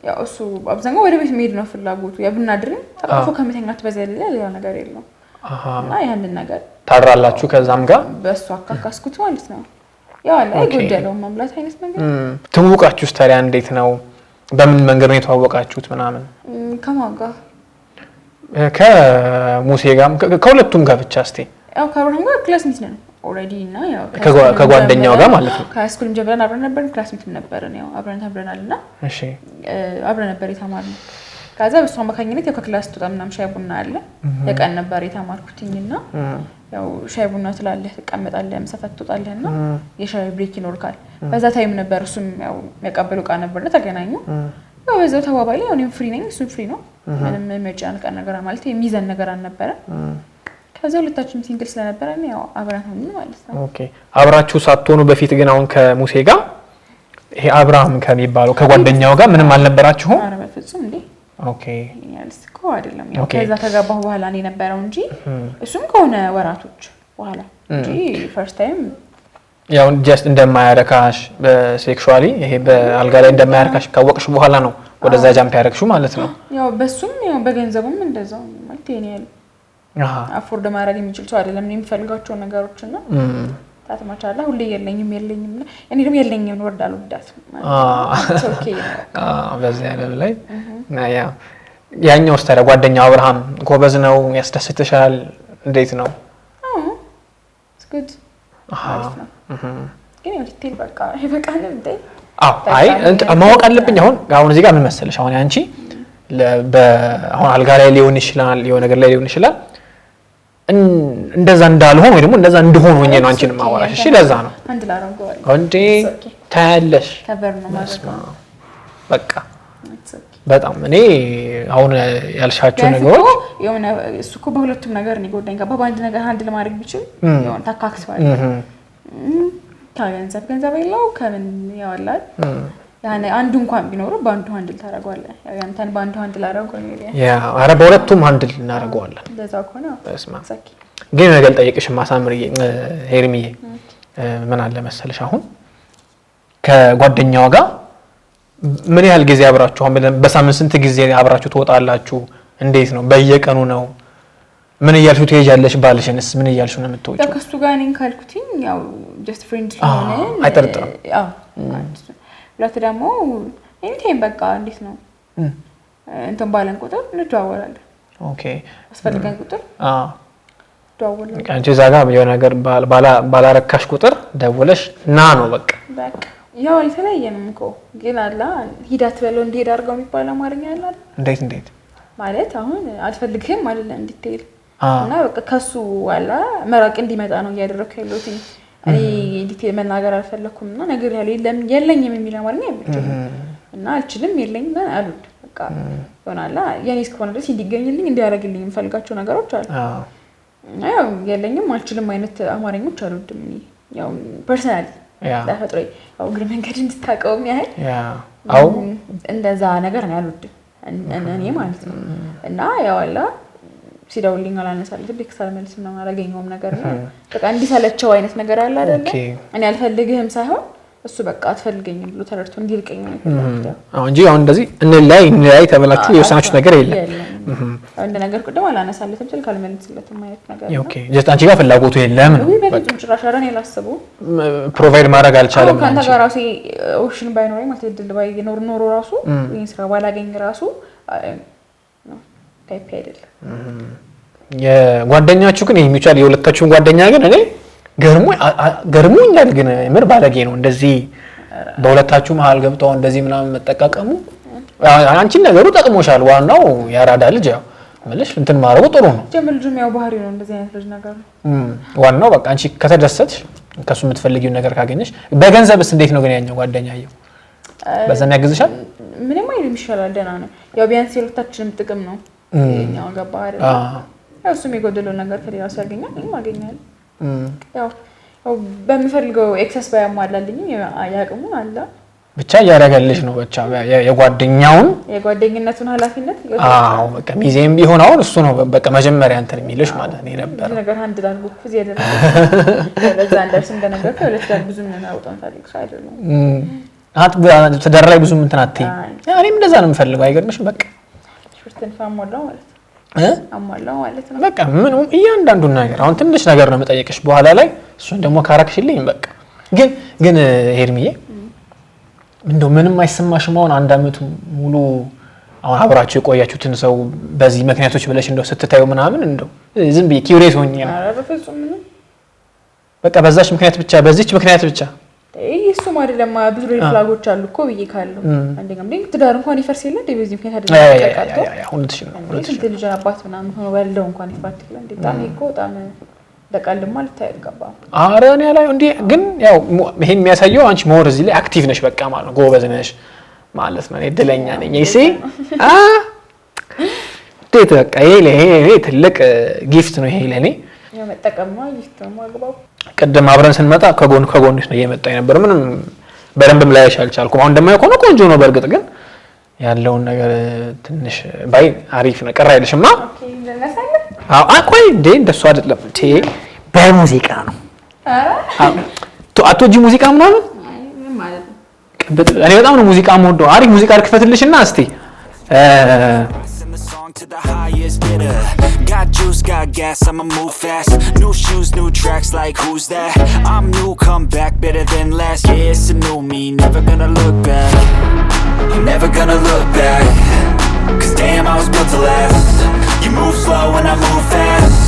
ያው እሱ አብዛኛው ወደ ቤት መሄድ ነው ፍላጎቱ ያብና ድርን ተቃፎ ከመተኛት በዘለለ ሌላ ነገር የለም እና ያንን ነገር ታራላችሁ ከዛም ጋር በሱ አካካስኩት ማለት ነው ያው አለ ይጎደለው ማምላት አይነት ነገር ትውውቃችሁስ ታዲያ እንዴት ነው በምን መንገድ ነው የተዋወቃችሁት ምናምን ከማን ጋር ከሙሴ ጋር ከሁለቱም ጋር ብቻ እስቲ ያው ከአብርሃም ጋር ክላስሜት ነን ኦሬዲ እና ያው ከጓደኛው ጋር ማለት ነው ከስኩልም ጀምረን አብረን ነበር ክላስሜት ነበርን ያው አብረን ተብረናልና እሺ አብረን ነበር የተማርነው ከዛ በሱ አማካኝነት ያው ከክላስ ተጣምናም ሻይ ቡና አለ የቀን ነበር የተማርኩትኝና ያው ሻይ ቡና ትላለህ ተቀመጣለህ መሰፈት ትወጣለህና የሻይ ብሬክ ይኖርካል በዛ ታይም ነበር እሱም ያው የሚያቀበለው ቃ ነበርና ተገናኙ ያው በዛው ተባባለ ያው እኔም ፍሪ ነኝ እሱም ፍሪ ነው ምንም የሚያጫንቅ ነገር ማለት የሚዘን ነገር አልነበረ ከዛ ሁለታችንም ሲንግል ስለነበረን ያው አብረን ሆነን ማለት ነው ኦኬ አብራችሁ ሳትሆኑ በፊት ግን አሁን ከሙሴ ጋር ይሄ አብርሃም ከሚባለው ከጓደኛው ጋር ምንም አልነበራችሁም አረ በፍጹም እንዴ ኦኬ ያልስኮ አይደለም ያው ከዛ ተጋባሁ በኋላ ነው የነበረው እንጂ እሱም ከሆነ ወራቶች በኋላ እንጂ ፈርስት ታይም ያው ጀስት እንደማያረካሽ በሴክሹአሊ ይሄ በአልጋ ላይ እንደማያረካሽ ካወቅሽ በኋላ ነው ወደዛ ጃምፕ ያረክሽው ማለት ነው ያው በሱም ያው በገንዘቡም እንደዛው ማለት የኔ አፎርድ ማድረግ የሚችል ሰው አይደለም ነው የሚፈልጋቸው ነገሮችና ታተማቻላ ሁሌ የለኝም እና እኔ ደግሞ የለኝም ወርዳሉ ዳት ማለት ኦኬ በዚህ አይደል ላይ ያ ያኛው ስታረ ጓደኛው አብርሃም ጎበዝ ነው ያስደስትሻል እንዴት ነው ጉድ ግን ዲቴል በቃ ይበቃል እንዴ አይ ማወቅ አለብኝ አሁን እዚህ ጋር ምን መሰለሽ አሁን አንቺ አሁን አልጋ ላይ ሊሆን ይችላል የሆነ ነገር ላይ ሊሆን ይችላል እንደዛ እንዳልሆን ወይ ደግሞ እንደዛ እንደሆን ሆኜ ነው አንቺን ማወራሽ እሺ ለዛ ነው አንድ ላረጋው እንዴ ታያለሽ ከበር ነው ማለት ነው በቃ በጣም እኔ አሁን ያልሻቸው ነገሮች የሆነ እሱ እኮ በሁለቱም ነገር ነው ጎዳኝ ጋር በአንድ ነገር አንድ ለማድረግ ቢችል የሆነ ታካክስባል ገንዘብ የለው ከምን ያወላል ያኔ አንዱ እንኳን ቢኖር ባንዱ ሃንድል ታረጋዋለህ ያው ያንተን ባንዱ ሃንድል አረጋው ነው ያ አረ በሁለቱም ሃንድል እናረጋዋለን እንደዛ ከሆነ በስማ ግን ነገር ጠይቅሽ ማሳምርዬ ሄርሚዬ ምን አለ መሰለሽ አሁን ከጓደኛው ጋር ምን ያህል ጊዜ አብራችሁ አሁን በሳምንት ስንት ጊዜ አብራችሁ ትወጣላችሁ እንዴት ነው በየቀኑ ነው ምን እያልሽው ትሄጃለሽ ባልሽንስ ምን እያልሽው ነው የምትወጪው ከሱ ጋር ነኝ ካልኩትኝ ያው ጀስት ፍሬንድ ስለሆነ አይጠርጥርም አዎ ሁለት ደግሞ ኤኒታይም በቃ እንዴት ነው እንትን ባለን ቁጥር እንደዋወላለን ኦኬ አስፈልገን ቁጥር ደውለን አንቺ ዛጋ የሆነ ነገር ባላረካሽ ቁጥር ደውለሽ ና ነው በቃ ያው አልተለየንም እኮ ግን አላ ሂዳት በለው እንዲሄድ አድርገው የሚባል አማርኛ አለ እንዴት ማለት አሁን አልፈልግህም አይደለም እንድትሄድ እና በቃ ከሱ ዋላ መራቅ እንዲመጣ ነው ያደረኩት ያለሁት እኔ ዲቴል መናገር አልፈለኩም እና ነገር ያለ የለኝም የሚል አማርኛ አይብችም እና አልችልም የለኝም አሉት በቃ ሆናላ የኔ እስከሆነ ድረስ እንዲገኝልኝ እንዲያረግልኝ የምፈልጋቸው ነገሮች አሉ ያው የለኝም አልችልም አይነት አማርኞች አሉድም ያው ፐርሰናሊ ተፈጥሮይ ያው ግር መንገድ እንድታቀውም ያህል አው እንደዛ ነገር ነው ያሉት እኔ ማለት ነው እና ያው አላ ሲደውልኝ አላነሳልኝ ቢክሳል መልስ ነው አላገኘውም ነገር ነው በቃ እንዲሰለቸው አይነት ነገር አለ አይደል እኔ አልፈልግህም ሳይሆን እሱ በቃ አትፈልገኝም ብሎ ተረድቶ እንዲልቀኝ ነው አሁን እንጂ አሁን እንደዚህ እንላይ ተበላችሁ የወሰናችሁ ነገር የለም እንደ ነገር ቅድም አላነሳለትም ስል ካልመልስለትም ማለት ነገር ነው ኦኬ ጀስት አንቺ ጋር ፍላጎቱ የለም ነው በቃ ጭራሽ አረን ያላሰቡ ፕሮቫይድ ማድረግ አልቻለም ካንተ ጋር ራሱ ኦፕሽን ባይኖረኝ ማለት ድል ባይኖር ኖሮ ራሱ ይሄን ስራ ባላገኝ ራሱ ነው ታይፕ አይደለም የጓደኛችሁ ግን የሚቻል የሁለታችሁን ጓደኛ ግን እኔ ገርሞኛል ግን ምር ባለጌ ነው እንደዚህ በሁለታችሁ መሃል ገብተው እንደዚህ ምናምን መጠቃቀሙ አንቺ ነገሩ ጠቅሞሻል ዋናው ያራዳ ልጅ ያው ማለት እንትን ማረጉ ጥሩ ነው ጀምልጁም ያው ባህሪ ነው እንደዚህ አይነት ልጅ ነገር ዋናው በቃ አንቺ ከተደሰትሽ ከሱ የምትፈልጊው ነገር ካገኘሽ በገንዘብስ እንዴት ነው ግን ያኛው ጓደኛዬው በዛም ያግዝሻል ምንም አይልም ይሻላል ደህና ነው ያው ቢያንስ የሁለታችንም ጥቅም ነው የኛው ገባ አይደል ያው እሱም የጎደለው ነገር ከሌላ ሰው ያገኛል እኔም አገኛለሁ ያው በሚፈልገው ኤክሰስ ባያሟላልኝ ያቅሙ አለ ብቻ ያረጋልሽ ነው ብቻ የጓደኝነቱን ኃላፊነት አዎ በቃ ሚዜም ቢሆን አሁን እሱ ነው በቃ መጀመሪያ እንትን የሚልሽ ማለት ነው ነበር ነገር አንድ ዳር ጉፍዝ ያደረገ ለዛ እንደርስ እንደነገርኩ ሁለት ዳር ብዙ ምን አውጣን ታሪክ ሰው አይደለም ትዳር ላይ ብዙ እንትን አትይ እኔም እንደዛ ነው የምፈልገው አይገርምሽም በቃ ሽርትን ፋሞላው ማለት አሟላው ማለት ነው በቃ ምን እያንዳንዱ ነገር አሁን ትንሽ ነገር ነው መጠየቅሽ በኋላ ላይ እሱን ደግሞ ካራክሽልኝ በቃ ግን ሄርሚዬ እንደው ምንም አይሰማሽም አሁን አንድ አመት ሙሉ አሁን አብራችሁ የቆያችሁትን ሰው በዚህ ምክንያቶች ብለሽ እንደው ስትታዩ ምናምን እንደው ዝም ብዬ ኪውሪየስ ሆኜ ነው ኧረ በፍጹም ምንም በቃ በዛች ምክንያት ብቻ እሱም አይደለም ብዙ ፍላጎች አሉ እኮ ብዬ ካለው አንደኛም ደግሞ ትዳር እንኳን ይፈርስ የለ እንደ በዚህ ምክንያት አይደለም እውነትሽ ነው እንዴት ልጅ አባት ምናምን ሆኖ ወልደው እንኳን ይፋትክለ እንዴ ታም እኮ በጣም ደቃልማ ልታይቀባ ኧረ እኔ ላይ እንዴ ግን ያው ይሄ የሚያሳየው አንቺ ሞር እዚህ ላይ አክቲቭ ነሽ በቃ ማለት ነው ጎበዝ ነሽ ማለት ነው እድለኛ ነኝ እሺ ዴት በቃ ይሄ ትልቅ ጊፍት ነው ይሄ ለኔ ያው መጠቀምማ ጊፍት ነው ማግባው ቀደም አብረን ስንመጣ ከጎንሽ ነው እየመጣ የነበረ ምንም በደንብም ላይሽ አልቻልኩም አሁን እንደማይሆን ቆንጆ ነው በርግጥ ግን ያለውን ነገር ትንሽ ባይ አሪፍ ነው ቀራ አይልሽማ ኦኬ ለነሳለ ቆይ እንዴ እንደሱ አይደለም እንዴ በሙዚቃ ነው አቶጂ ሙዚቃ ምናምን ምን ማለት ነው እኔ በጣም ነው ሙዚቃ የምወደው አሪፍ ሙዚቃ ልክፈትልሽና እስቲ to the highest bidder. Got juice, got gas, I'ma move fast. New shoes, new tracks, like who's that? I'm new, come back, better than last. Yeah, it's a new me, never gonna look back. I'm never gonna look back. Cause damn, I was built to last. You move slow and I move fast.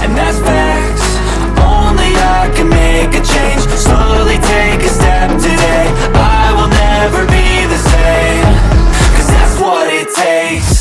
And that's facts. Only I can make a change. Slowly take a step today. I will never be the same. Cause that's what it takes.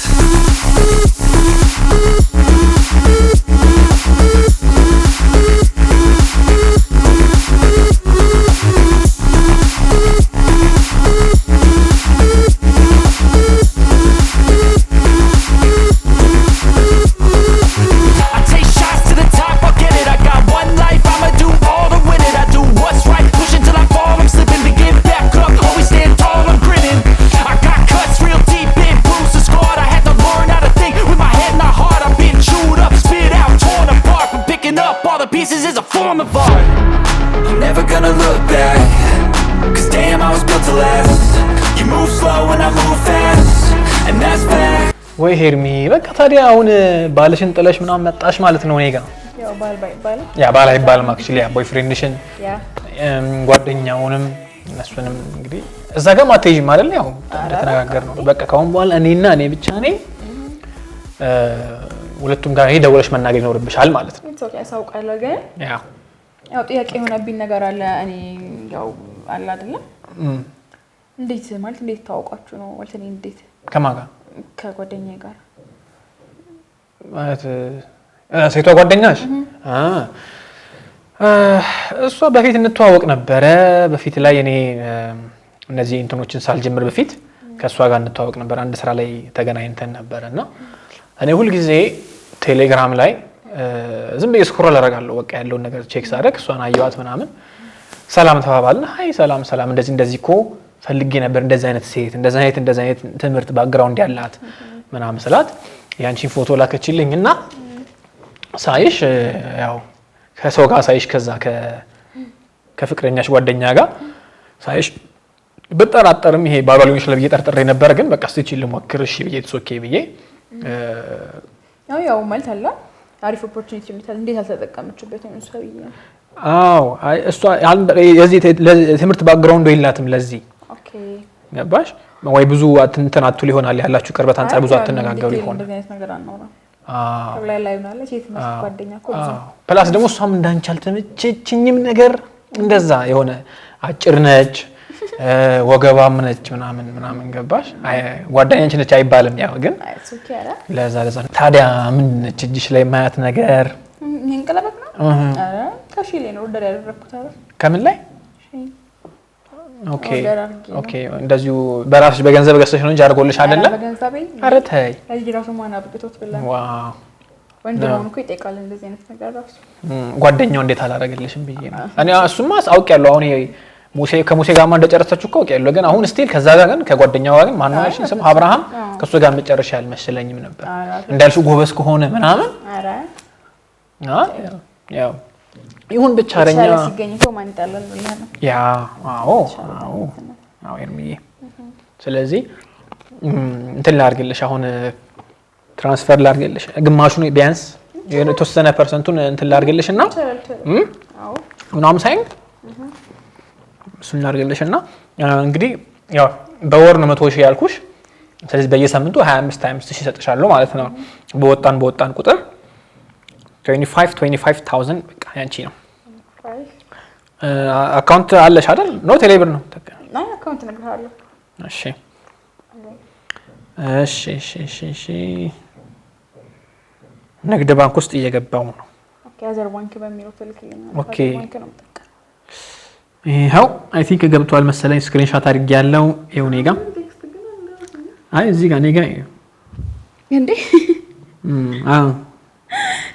Pieces is a form of art. I'm never gonna look back. Cause damn, I was built to last. You move slow and I move fast. And that's fact. ወይ ሄርሚ በቃ ታዲያ አሁን ባልሽን ጥለሽ ምናምን መጣሽ ማለት ነው እኔ ጋር ያው ባል አይባልም አክቹሊ ያ ቦይፍሬንድሽን ጓደኛውንም እነሱንም እንግዲህ እዛ ጋር ማትሄጂም አይደል ያው ተነጋገር ነው በቃ ካሁን በኋላ እኔና እኔ ብቻ ነኝ ሁለቱም ጋር ደውለሽ መናገር ይኖርብሻል ማለት ነው ኦኬ ያሳውቃለሁ ግን ያው ጥያቄ የሆነብኝ ነገር አለ እኔ ያው አለ አይደል እንዴት ታውቃችሁ ነው ማለት እኔ እንዴት ከማን ጋር ከጓደኛዬ ጋር ማለት ሴቷ ጓደኛሽ እሷ በፊት እንተዋወቅ ነበረ። በፊት ላይ እኔ እነዚህ እንትኖችን ሳልጀምር በፊት ከሷ ጋር እንተዋወቅ ነበር። አንድ ስራ ላይ ተገናኝተን ነበርና እኔ ሁሉ ጊዜ ቴሌግራም ላይ ዝም ብዬ ስክሮል አደርጋለሁ። በቃ ያለውን ነገር ቼክ ሳደርግ እሷን አየዋት ምናምን ሰላም ተባባልን። ሃይ ሰላም ሰላም እንደዚህ እኮ ፈልጌ ነበር እንደዚህ አይነት ሴት እንደዚህ አይነት ትምህርት ባክግራውንድ ያላት ምናምን ስላት ያንቺን ፎቶ ላከችልኝና ሳይሽ ያው ከሰው ጋር ሳይሽ ከዛ ከፍቅረኛሽ ጓደኛ ጋር ሳይሽ በጠራጠርም ይሄ ባባሊዮች ለብዬ ጠርጥሬ ነበር። ግን በቃ እስቲ ልሞክር እሺ ብዬ ተሶኬ ብዬ ያው ማለት አለ አሪፍ ኦፖርቹኒቲ የሚታል እንዴት አልተጠቀመችበት ነው ሰው ይያ አይ እሷ የዚህ ትምህርት ባክግራውንድ የላትም ለዚህ ኦኬ ገባሽ ወይ ብዙ እንትን አትሉ ይሆናል ያላችሁ ቅርበት አንፃር ብዙ አትነጋገሩ ይሆናል እንደዚህ አይነት ነገር አናውራ ላይ ማለት ሴት ጓደኛ እኮ ፕላስ ደግሞ እሷም እንዳንቺ አልተመቸችኝም ነገር እንደዛ የሆነ አጭር ነች ወገባም ነች ምናምን ገባሽ ጓደኛችን ነች አይባልም ያው ግን ለዛ ታዲያ ምን ነች እጅሽ ላይ ማያት ነገር እንቀለበት ነው አረ ከሺሌ ነው ወደር ያደረኩት አይደል ከምን ላይ ኦኬ እንደዚሁ በራስሽ በገንዘብ ገዝተሽ ነው እንጂ አርጎልሽ አይደለም በገንዘብ አረ ተይ ለጅራሱ ማና አብቅቶት ብላ ዋው ወንድሞን እኮ ይጠይቃል እንደዚህ አይነት ነገር ራሱ ጓደኛው እንዴት አላረገልሽም ብዬ ነው እኔ እሱማ አውቄያለሁ አሁን ከሙሴ ጋር ማን እንደጨረሰች እኮ አውቄያለሁ ግን አሁን ስቲል ከዛ ጋር ግን ከጓደኛው ጋር ግን ማን ነው እሺ ስም አብርሃም ከሱ ጋር መጨረሻ ያልመሰለኝም ነበር እንዳልሽው ጎበዝ ከሆነ ምናምን አረ ያው ይሁን ብቻ አረኛ ሲገኝ እኮ ማን ይጣላል ብለህ ነው ያ አዎ ኤርሚዬ ስለዚህ እንትን ላድርግልሽ አሁን ትራንስፈር ላድርግልሽ ግማሹን ቢያንስ የተወሰነ ፐርሰንቱን እንትን ላድርግልሽና አዎ ምናምን ሳይንግ እሱን ላድርግልሽና እንግዲህ ያው በወር ነው 100,000 ያልኩሽ ስለዚህ በየሳምንቱ 25,000 ይሰጥሻለሁ ማለት ነው በወጣን ቁጥር 25,000 በቃ ያንቺ ነው አካውንት አለሽ አይደል ነው ቴሌብር ነው አይ አካውንት ነግርሃለሁ እሺ ንግድ ባንክ ውስጥ እየገባው ነው ኦኬ አዘር ባንክ በሚለው ተልክልኝ ኦኬ ይሄው አይ ቲንክ ገብቷል መሰለኝ ስክሪንሾት አድርጌ ያለው ይሄው ኔጋ አይ እዚህ ጋር ኔጋ እንዴ አዎ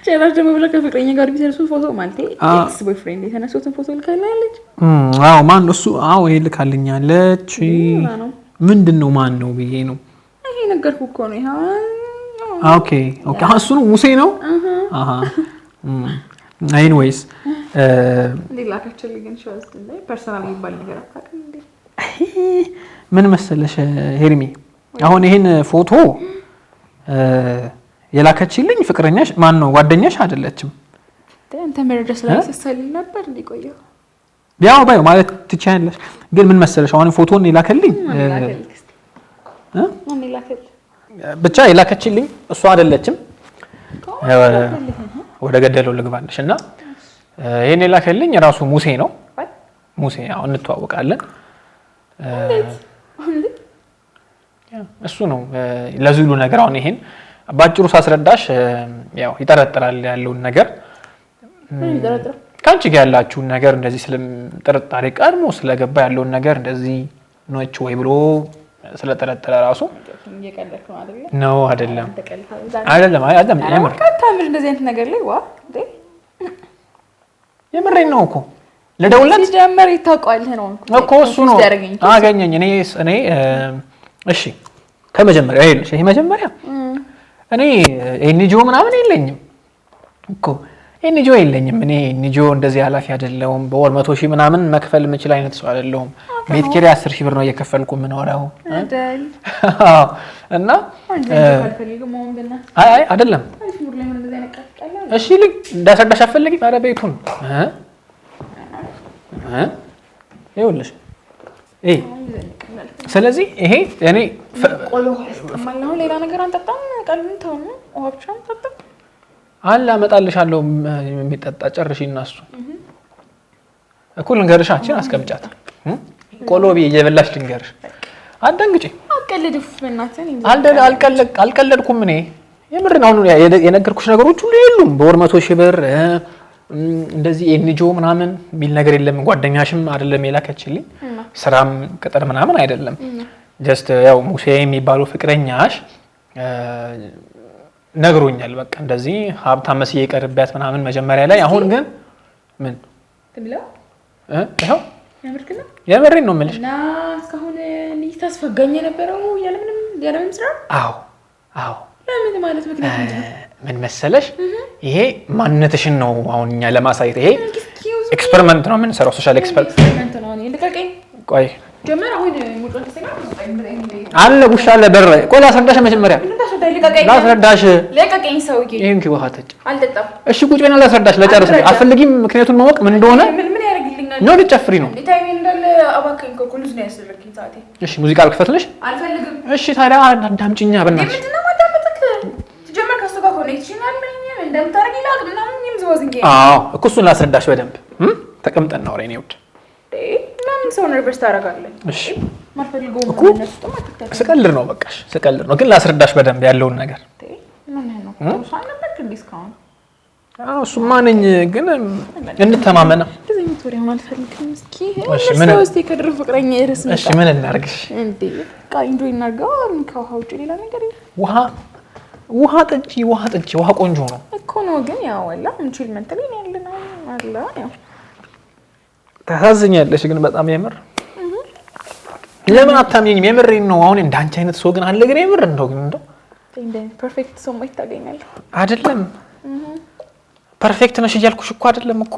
ጨራሽ ደግሞ ብለህ ከፍቅረኛ ጋር ቢሰሩት ፎቶ ማለት ኤክስ ቦይፍሬንድ የተነሱትን ፎቶ ልካልኛለች አዎ ማን ነው እሱ አዎ ልካልኛለች ምንድነው ማን ነው ብዬ ነው ይሄ ነገርኩህ እኮ ነው ይሄ ኦኬ እሱ ነው ሙሴ ነው ኤኒዌይስ ሊላካችልኝ ግን ሾስ እንደ ፐርሰናል ይባል ነገር አታውቅም እንዴ ምን መሰለሽ ሄርሚ አሁን ይሄን ፎቶ የላከችልኝ ፍቅረኛሽ ማን ነው ጓደኛሽ አይደለችም አንተ መረጃ ስላልሰሰል ነበር እንዲቆየው ያው ባይ ማለት ትቻለሽ ግን ምን መሰለሽ አሁን ፎቶን የላከልኝ ማን ይላከል ብቻ የላከችልኝ እሷ አይደለችም ወደ ገደለው ልግባልሽና ይሄን የላከልኝ ራሱ ሙሴ ነው ሙሴ ያው እንተዋወቃለን እሱ ነው ለዚሉ ነገር አሁን ይሄን ባጭሩ ሳስረዳሽ ያው ይጠረጥራል ያለውን ነገር ካንቺ ጋር ያላችሁ ነገር እንደዚህ ስለጥርጣሬ ቀድሞ ስለገባ ያለውን ነገር እንደዚህ ነውች ወይ ብሎ ስለጠረጠረ ራሱ እየቀለድክ ነው አይደል ነው አይደለም የምር ካታምር እንደዚህ አይነት ነገር ላይ ዋ እንዴ የምሬን ነው እኮ ለደውላት ሲጀመር ይታውቃልህ ነው እኮ እሱ ነው አገኘኝ እኔ እሺ ከመጀመሪያው ይሄ መጀመሪያ እኔ ኤንጂኦ ምናምን የለኝም እኮ ኤንጂኦ የለኝም እኔ ኤንጂኦ እንደዚህ ኃላፊ አይደለሁም በወር 100,000 ምናምን መክፈል የምችል አይነት ሰው አይደለሁም ቤት ኪራይ 10,000 ብር ነው እየከፈልኩ የምኖረው አይደል እና አይ አይደለም እሺ ልክ እንዳስረዳሽ አፈልጊ ማለት ቤቱን ይኸውልሽ ስለዚህ ይሄ እኔ ቆሎ ማለው ሌላ ነገር አንጠጣም ቀልም ተው ኦፕሽን ተጣ አላ አመጣልሻለሁ የሚጠጣ ጨርሽና እሱ እኩል እንገርሻችን አስቀምጫት ቆሎ እየበላሽ ልንገርሽ አደንግጪ አቀልድፍ በእናትህ አልቀለድኩም እኔ የምርን አሁን የነገርኩሽ ነገሮች ሁሉ የሉም። በወር 100,000 ብር እንደዚህ ኤንጂኦ ምናምን የሚል ነገር የለም። ጓደኛሽም አይደለም የላከችልኝ ስራም ቅጥር ምናምን አይደለም። ጀስት ያው ሙሴ የሚባለው ፍቅረኛሽ ነግሮኛል። በቃ እንደዚህ ሀብታም መስዬ ቀርቢያት ምናምን መጀመሪያ ላይ። አሁን ግን ምን ትብለው ይሄው ያምርክና የምሬን ነው የምልሽ። እና እስካሁን ታስፈጋኝ የነበረው ያለምንም ስራ። አዎ ለምን ማለት ምክንያት ምን መሰለሽ፣ ይሄ ማንነትሽን ነው አሁን እኛ ለማሳየት። ይሄ ኤክስፐሪመንት ነው የምንሰራው፣ ሶሻል ኤክስፐሪመንት ነው። እኔ ልቀቀኝ። ቆይ ጀመር አሁን ሙጮን ተሰጋ አለ ጉሻ አለ በር። ቆይ ላስረዳሽ መጀመሪያ ላስረዳሽ። ልቀቀኝ ሰውዬ። ይሄን ኪው ሀተጭ አልጠጣም። እሺ ቁጭ በይና ላስረዳሽ። ለጨርስ አትፈልጊም? ምክንያቱም ማወቅ ምን እንደሆነ ምን ያደርግልኛል? ነው ልጨፍሪ ነው ዲታይም እንዳለ አባከኝ ኮኩሉስ ነው ያስፈልግኝ ሰዓቴ። እሺ ሙዚቃ አልከፈትልሽ? አልፈልግም። እሺ ታዲያ አዳምጪኛ በእናትሽ። ምንድነው ማዳመጥክ? ትጀመር ከሱ ጋር ኮኔክሽን አለኝ እንደምታረጊ ላቅ ምናምን ይምዝወዝንጌ። እኮ እሱን ላስረዳሽ በደንብ ተቀምጠን ነው ወሬኔ ውድ ለምን ሰው ነርቨስ ታደርጋለህ? እሺ ማልፈልገው እኮ ስቀልድ ነው። በቃሽ ስቀልድ ነው፣ ግን ላስረዳሽ በደንብ ያለውን ነገር። እሱማ ነኝ፣ ግን እንተማመና። ከድሮ ፍቅረኛ ርስ ምን እናድርግሽ? ውሃ ጠጪ። ውሃ ቆንጆ ነው እኮ ነው፣ ግን ያው ወላ እንችል መንተል ያለ ነው አለ ያው ታሳዝኛለሽ ግን በጣም የምር። ለምን አታምኚኝም? የምሬን ነው። አሁን እንዳንቺ አይነት ሰው ግን አለ ግን የምር እንደው ፐርፌክት ሰው ማይት ታገኛለህ አይደለም? ፐርፌክት ነሽ እያልኩሽ እኮ አይደለም እኮ።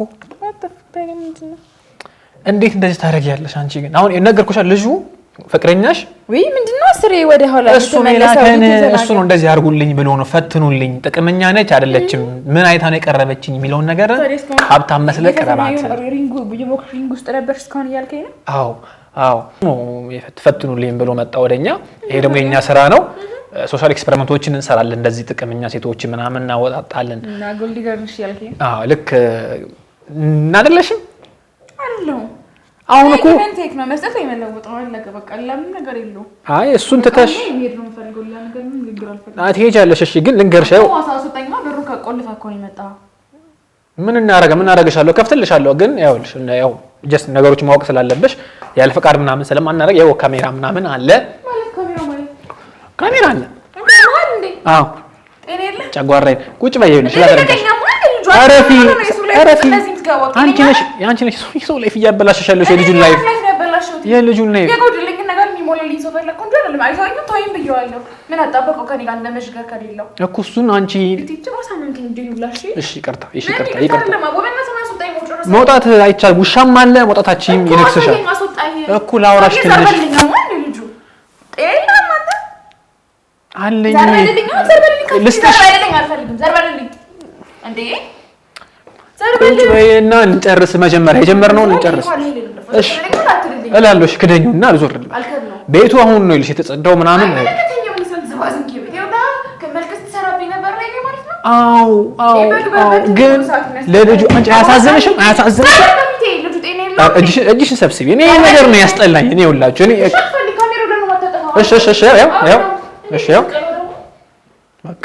እንዴት እንደዚህ ታደርጊያለሽ አንቺ? ግን አሁን የነገርኩሽ ልጁ ፍቅረኛሽ ወይ ምንድነው ስሬ ወደ ኋላ እሱ ነው እንደዚህ አድርጉልኝ ብሎ ነው ፈትኑልኝ። ጥቅመኛ ነች አይደለችም፣ ምን አይታ ነው የቀረበችኝ የሚለውን ነገር ሀብታም መስለህ ቀረባት። ሪንጉ ውስጥ ነበርሽ እስካሁን እያልከኝ ነው? አዎ ፈትኑልኝ ብሎ መጣ ወደኛ። ይሄ ደግሞ የኛ ስራ ነው። ሶሻል ኤክስፐሪመንቶችን እንሰራለን። እንደዚህ ጥቅመኛ ሴቶች ምናምን እናወጣጣለን። እና ጎልዲገር ነሽ ያልከኝ? ልክ እናደለሽም አለው። አሁን እኮ ቴክ ነው መስጠት የመለወጠው አለቀ በቃ። ለምን ነገር የለው። እሱን ትተሽ ሄድ ነው ፈልገው ነገር ምን ግግር አልፈልግም። ትሄጃለሽ። እሺ ግን ልንገርሽ፣ ያው አሳውጣኝማ ብሩን ከቆልፋ እኮ ነው የመጣው። ምን አደርግሻለሁ? ከፍትልሻለሁ። ግን ያው ጀስት ነገሮች ማወቅ ስላለብሽ ያለ ፈቃድ ምናምን ስለማናደርግ ያው ካሜራ ምናምን አለ ማለት ካሜራ አለ እንዴ? ጤኔለ ጨጓራዬን ቁጭ በይ ይልሽ ላደርግሽ። አረፊ አንቺ ነሽ ሰው ላይፍ እያበላሽሻለሽ። የልጁን ላይፍ የጎድልኝ ነገር የሚሞላልኝ ሰው ፈለኩ እንጂ አይደለም። አይሳኝም ተወይም ብየዋለሁ። ምን አጣበቀው ከኔ ጋር እንደመሽገር ከሌለው እኮ እሱን አንቺ መውጣት አይቻል። ውሻም አለ መውጣታችንም ይነክስሻል እኮ። ላውራሽ ትንሽ አለኝ ልስጥሽ። ቁጭ በይና እንጨርስ። መጀመሪያ የጀመርነውን እንጨርስ እሺ እላለሁ። እሺ ክደኙና አልዞርልም። ቤቱ አሁን ነው ይልሽ የተጸዳው ምናምን። አዎ ግን ለልጁ አንቺ አያሳዝንሽም? እጅሽን ሰብስቢ። እኔ ነገር ነው ያስጠላኝ። እኔ ይኸውላችሁ እኔ እሺ ያው በቃ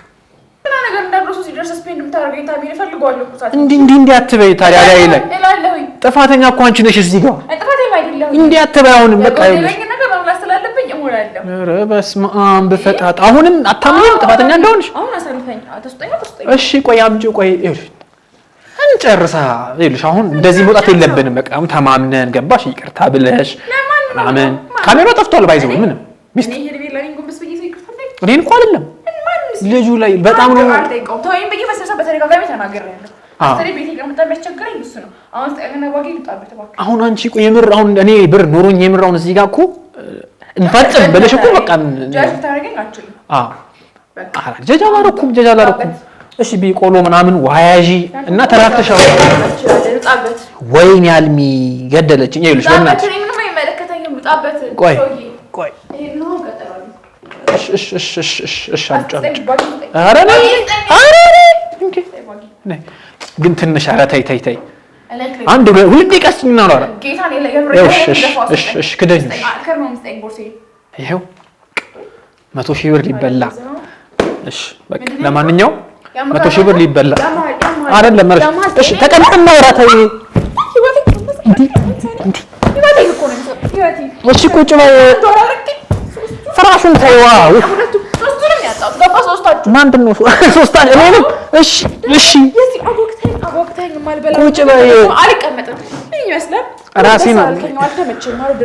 እንዲህ አትበይ። ታዲያ ላይ ጥፋተኛ እኮ አንቺ ነሽ እዚህ ጋር። እንዲህ አትበይ። አሁንም በቃ ኧረ በስመ አብ በፈጣጣ። አሁንም አታምኚም ጥፋተኛ እንደሆንሽ? እሺ ቆይ አምጪው። ቆይ እንጨርሳ። ይኸውልሽ አሁን እንደዚህ መውጣት የለብንም። በቃ አሁን ተማምነን ገባሽ? ይቅርታ ብለሽ ምናምን። ካሜራው ጠፍቷል። ባይዘው ምንም ሚስት እኔን እኮ አይደለም ልጁ ላይ በጣም ነው ተወይም በየ በሰብሰብ በተደጋጋሚ ተናገርያለሁ። አሁን አንቺ ቆይ የምር አሁን እኔ ብር ኖሮኝ የምር አሁን እዚህ ጋር እኮ እንፈጽም ብለሽ እኮ በቃ ጃጅ ታረጋኝ አትችልም። በቃ ጃጅ አላረኩም። እሺ ቢቆሎ ምናምን ውሃ ያዢ እና ተራክተሻው ወይኔ አልሚ ገደለችኝ። ይኸውልሽ በእናትሽ ቆይ ግን ትንሽ ኧረ ተይ አንድ ሁለት ይቀስኝና ነው። እሺ ክደኝ። ይኸው 100,000 ብር ሊበላ እሺ በቃ ለማንኛውም 100 ሺህ ብር ሊበላ አይደለም ማለት እሺ ተቀምጠና ወራታዊ እሺ ቁጭ በይ ፍራሹን ተይዋ ማንድን ነው ሶስታን እኔንም እሺ እሺ ቁጭ በይ አልቀመጥም ምን ይመስላል ራሴ ነው አልተመቸኝም ማለት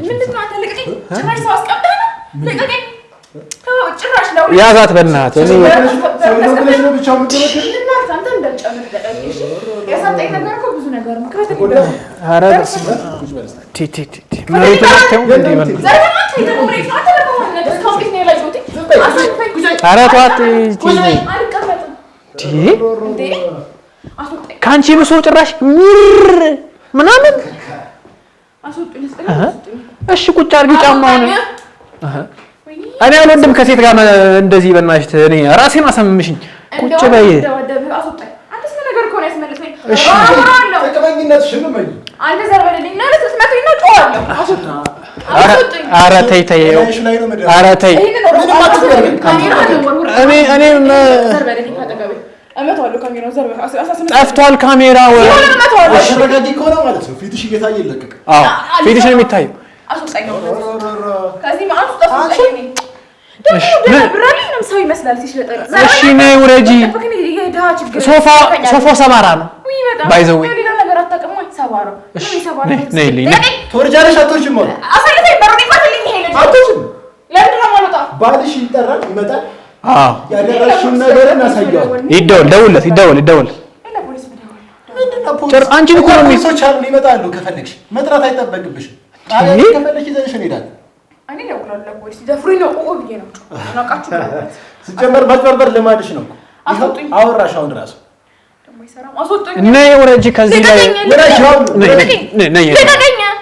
ምንድን ነው አንተ ልቀቀኝ ጭራሽ ሰው አስቀምጠህ ነው ልቀቀኝ ጭራሽ ነው ያዛት በእናትህ እኔ ከአንቺ ብሶ ጭራሽ ምናምን እሺ ቁጭ አድርጊ ጫማውን እኔ አልወድም ከሴት ጋር እንደዚህ በእናትሽ እኔ ራሴን አሰምምሽኝ ቁጭ በይ አንተስ ነገር እኮ ነው ያስመለሰኝ እሺ ተቀበኝነትሽን ነው አንተ ዘርበልልኝ ነው ለተስማተኝ ነው ጮዋለሁ ኧረ ተይ ተይ ኧረ ተይ እኔ ጠፍቷል ካሜራ አሸረጋጊ ከሆነ ማለት ነው ፊትሽ እየታየ ይለቀቅ አዎ ፊትሽ ነው የሚታየው እሺ ነይ ውረጂ ሶፋ ሰባራ ነው ባይዘው ነይ ተወርጃለሽ አትወርጂም ማለት ባልሽ ይጠራል ይመጣል ያደረሽውን ነገር እናሳየዋለን ይደውል አንቺን እኮ ነው ሰዎች አሉ ይመጣሉ ከፈለግሽ መጥራት አይጠበቅብሽም ከፈለግሽ ይዘሽ እንሄዳለን ሲጀመር ማጭበርበር ልማድሽ ነው አወራሽ አሁን ራሱ ነይ ውረጂ ከዚህ ላይ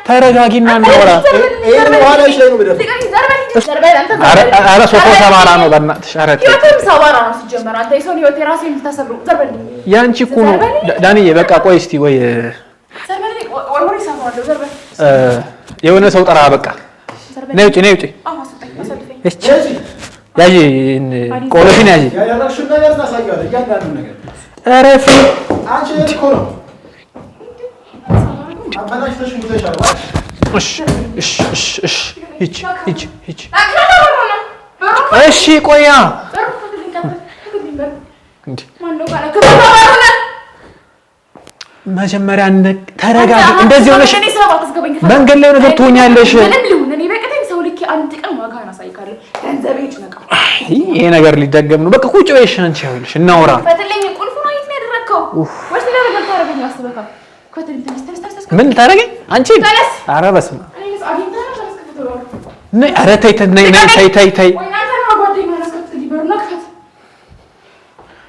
ተረጋጊና እናወራ ኧረ ሶፋ ሰባራ ነው በእናትሽ ያንቺ እኮ ነው ዳንዬ በቃ ቆይ እስቲ ወይ የሆነ ሰው ጠራ በቃ ነይ ውጪ እሺ ያጂ ቆሎሽን ያጂ ያደረግሽውን ነገር እናሳየዋለን እያንዳንዱን ነገር አረፍ አንቺ እኮ ነው አባላሽተሽ ሙተሻል እሺ እሺ ቆያ መጀመሪያ ተረጋጊ እንደዚህ ሆነሽ መንገድ ላይ ነገር ትሆኛለሽ ይሄ ነገር ሊደገም ነው በቃ ቁጭ በይሽ አንቺ ይኸውልሽ እናውራ ምን ታረጋኝ አንቺ ኧረ በስመ ነይ ኧረ ተይ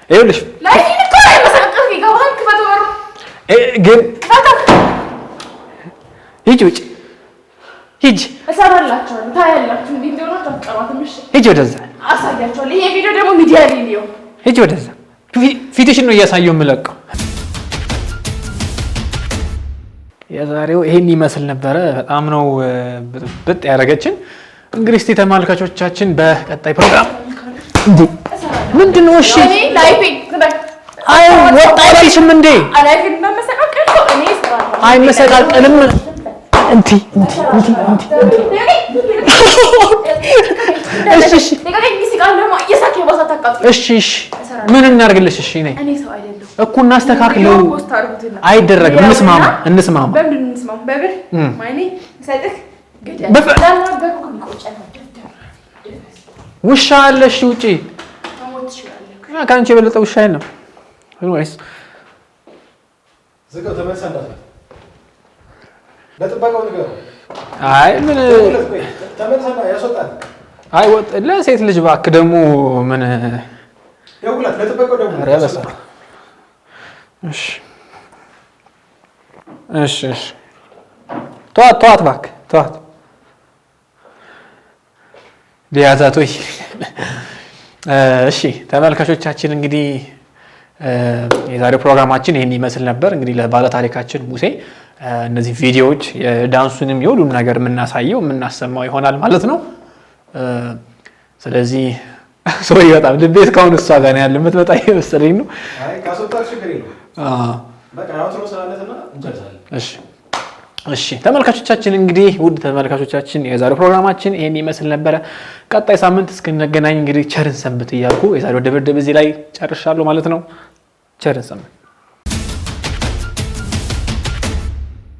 ይኸውልሽ ግን ሂጂ ውጪ ሂጂ እሰራላችኋለሁ ታያላችሁ እንዴ እንደሆናችሁ አትቀሯትም እሺ ሂጂ ወደዛ አሳያችኋለሁ ይሄ ቪዲዮ ደግሞ ሚዲያ ላይ ነው ሂጂ ወደዛ ፊትሽን ነው እያሳየው የምለቀው የዛሬው ይሄን ይመስል ነበረ በጣም ነው ብጥ ያደረገችን እንግዲህ እስቲ ተመልካቾቻችን በቀጣይ ፕሮግራም እንዴ ምንድነው እሺ አይ ወጣ አይልሽም እንዴ አይመሰቃቀልም እንት እሺ ምን እናርግልሽ እሺ ነይ እኮ እናስተካክለው አይደረግም እንስማማ በብር ማይኔ ሰጥክ ውሻ አለሽ ውጪ ካንቺ የበለጠ ውሻ አይደለም ወይስ ዘጋው ተመልሰን ለጥበቃው ነገር አይ ምን ተመልሰን ያስወጣል አይ ወጥ ለሴት ልጅ ባክ ደግሞ ምን ደውላት ለጥበቃው ደውላት ኧረ በሰ እሺ ተዋት ባክ ተዋት ዲያዛቶይ እሺ ተመልካቾቻችን እንግዲህ የዛሬው ፕሮግራማችን ይሄን ይመስል ነበር እንግዲህ ለባለ ታሪካችን ሙሴ እነዚህ ቪዲዮዎች የዳንሱንም የሁሉም ነገር የምናሳየው የምናሰማው ይሆናል ማለት ነው ስለዚህ ሶሪ በጣም ልቤ እስካሁን እሷ ጋር ነው ያለ የምትመጣ ይመስለኝ ነው። አይ ካስወጣት ችግር የለውም። በቃ አውትሮ ሰላለትና እንጨርሳለን። እሺ ተመልካቾቻችን እንግዲህ ውድ ተመልካቾቻችን የዛሬው ፕሮግራማችን ይሄን ይመስል ነበረ። ቀጣይ ሳምንት እስክንገናኝ እንግዲህ ቸርን ሰንብት እያልኩ የዛሬው ድብድብ እዚህ ላይ ጨርሻለሁ ማለት ነው። ቸርን ሰንብት።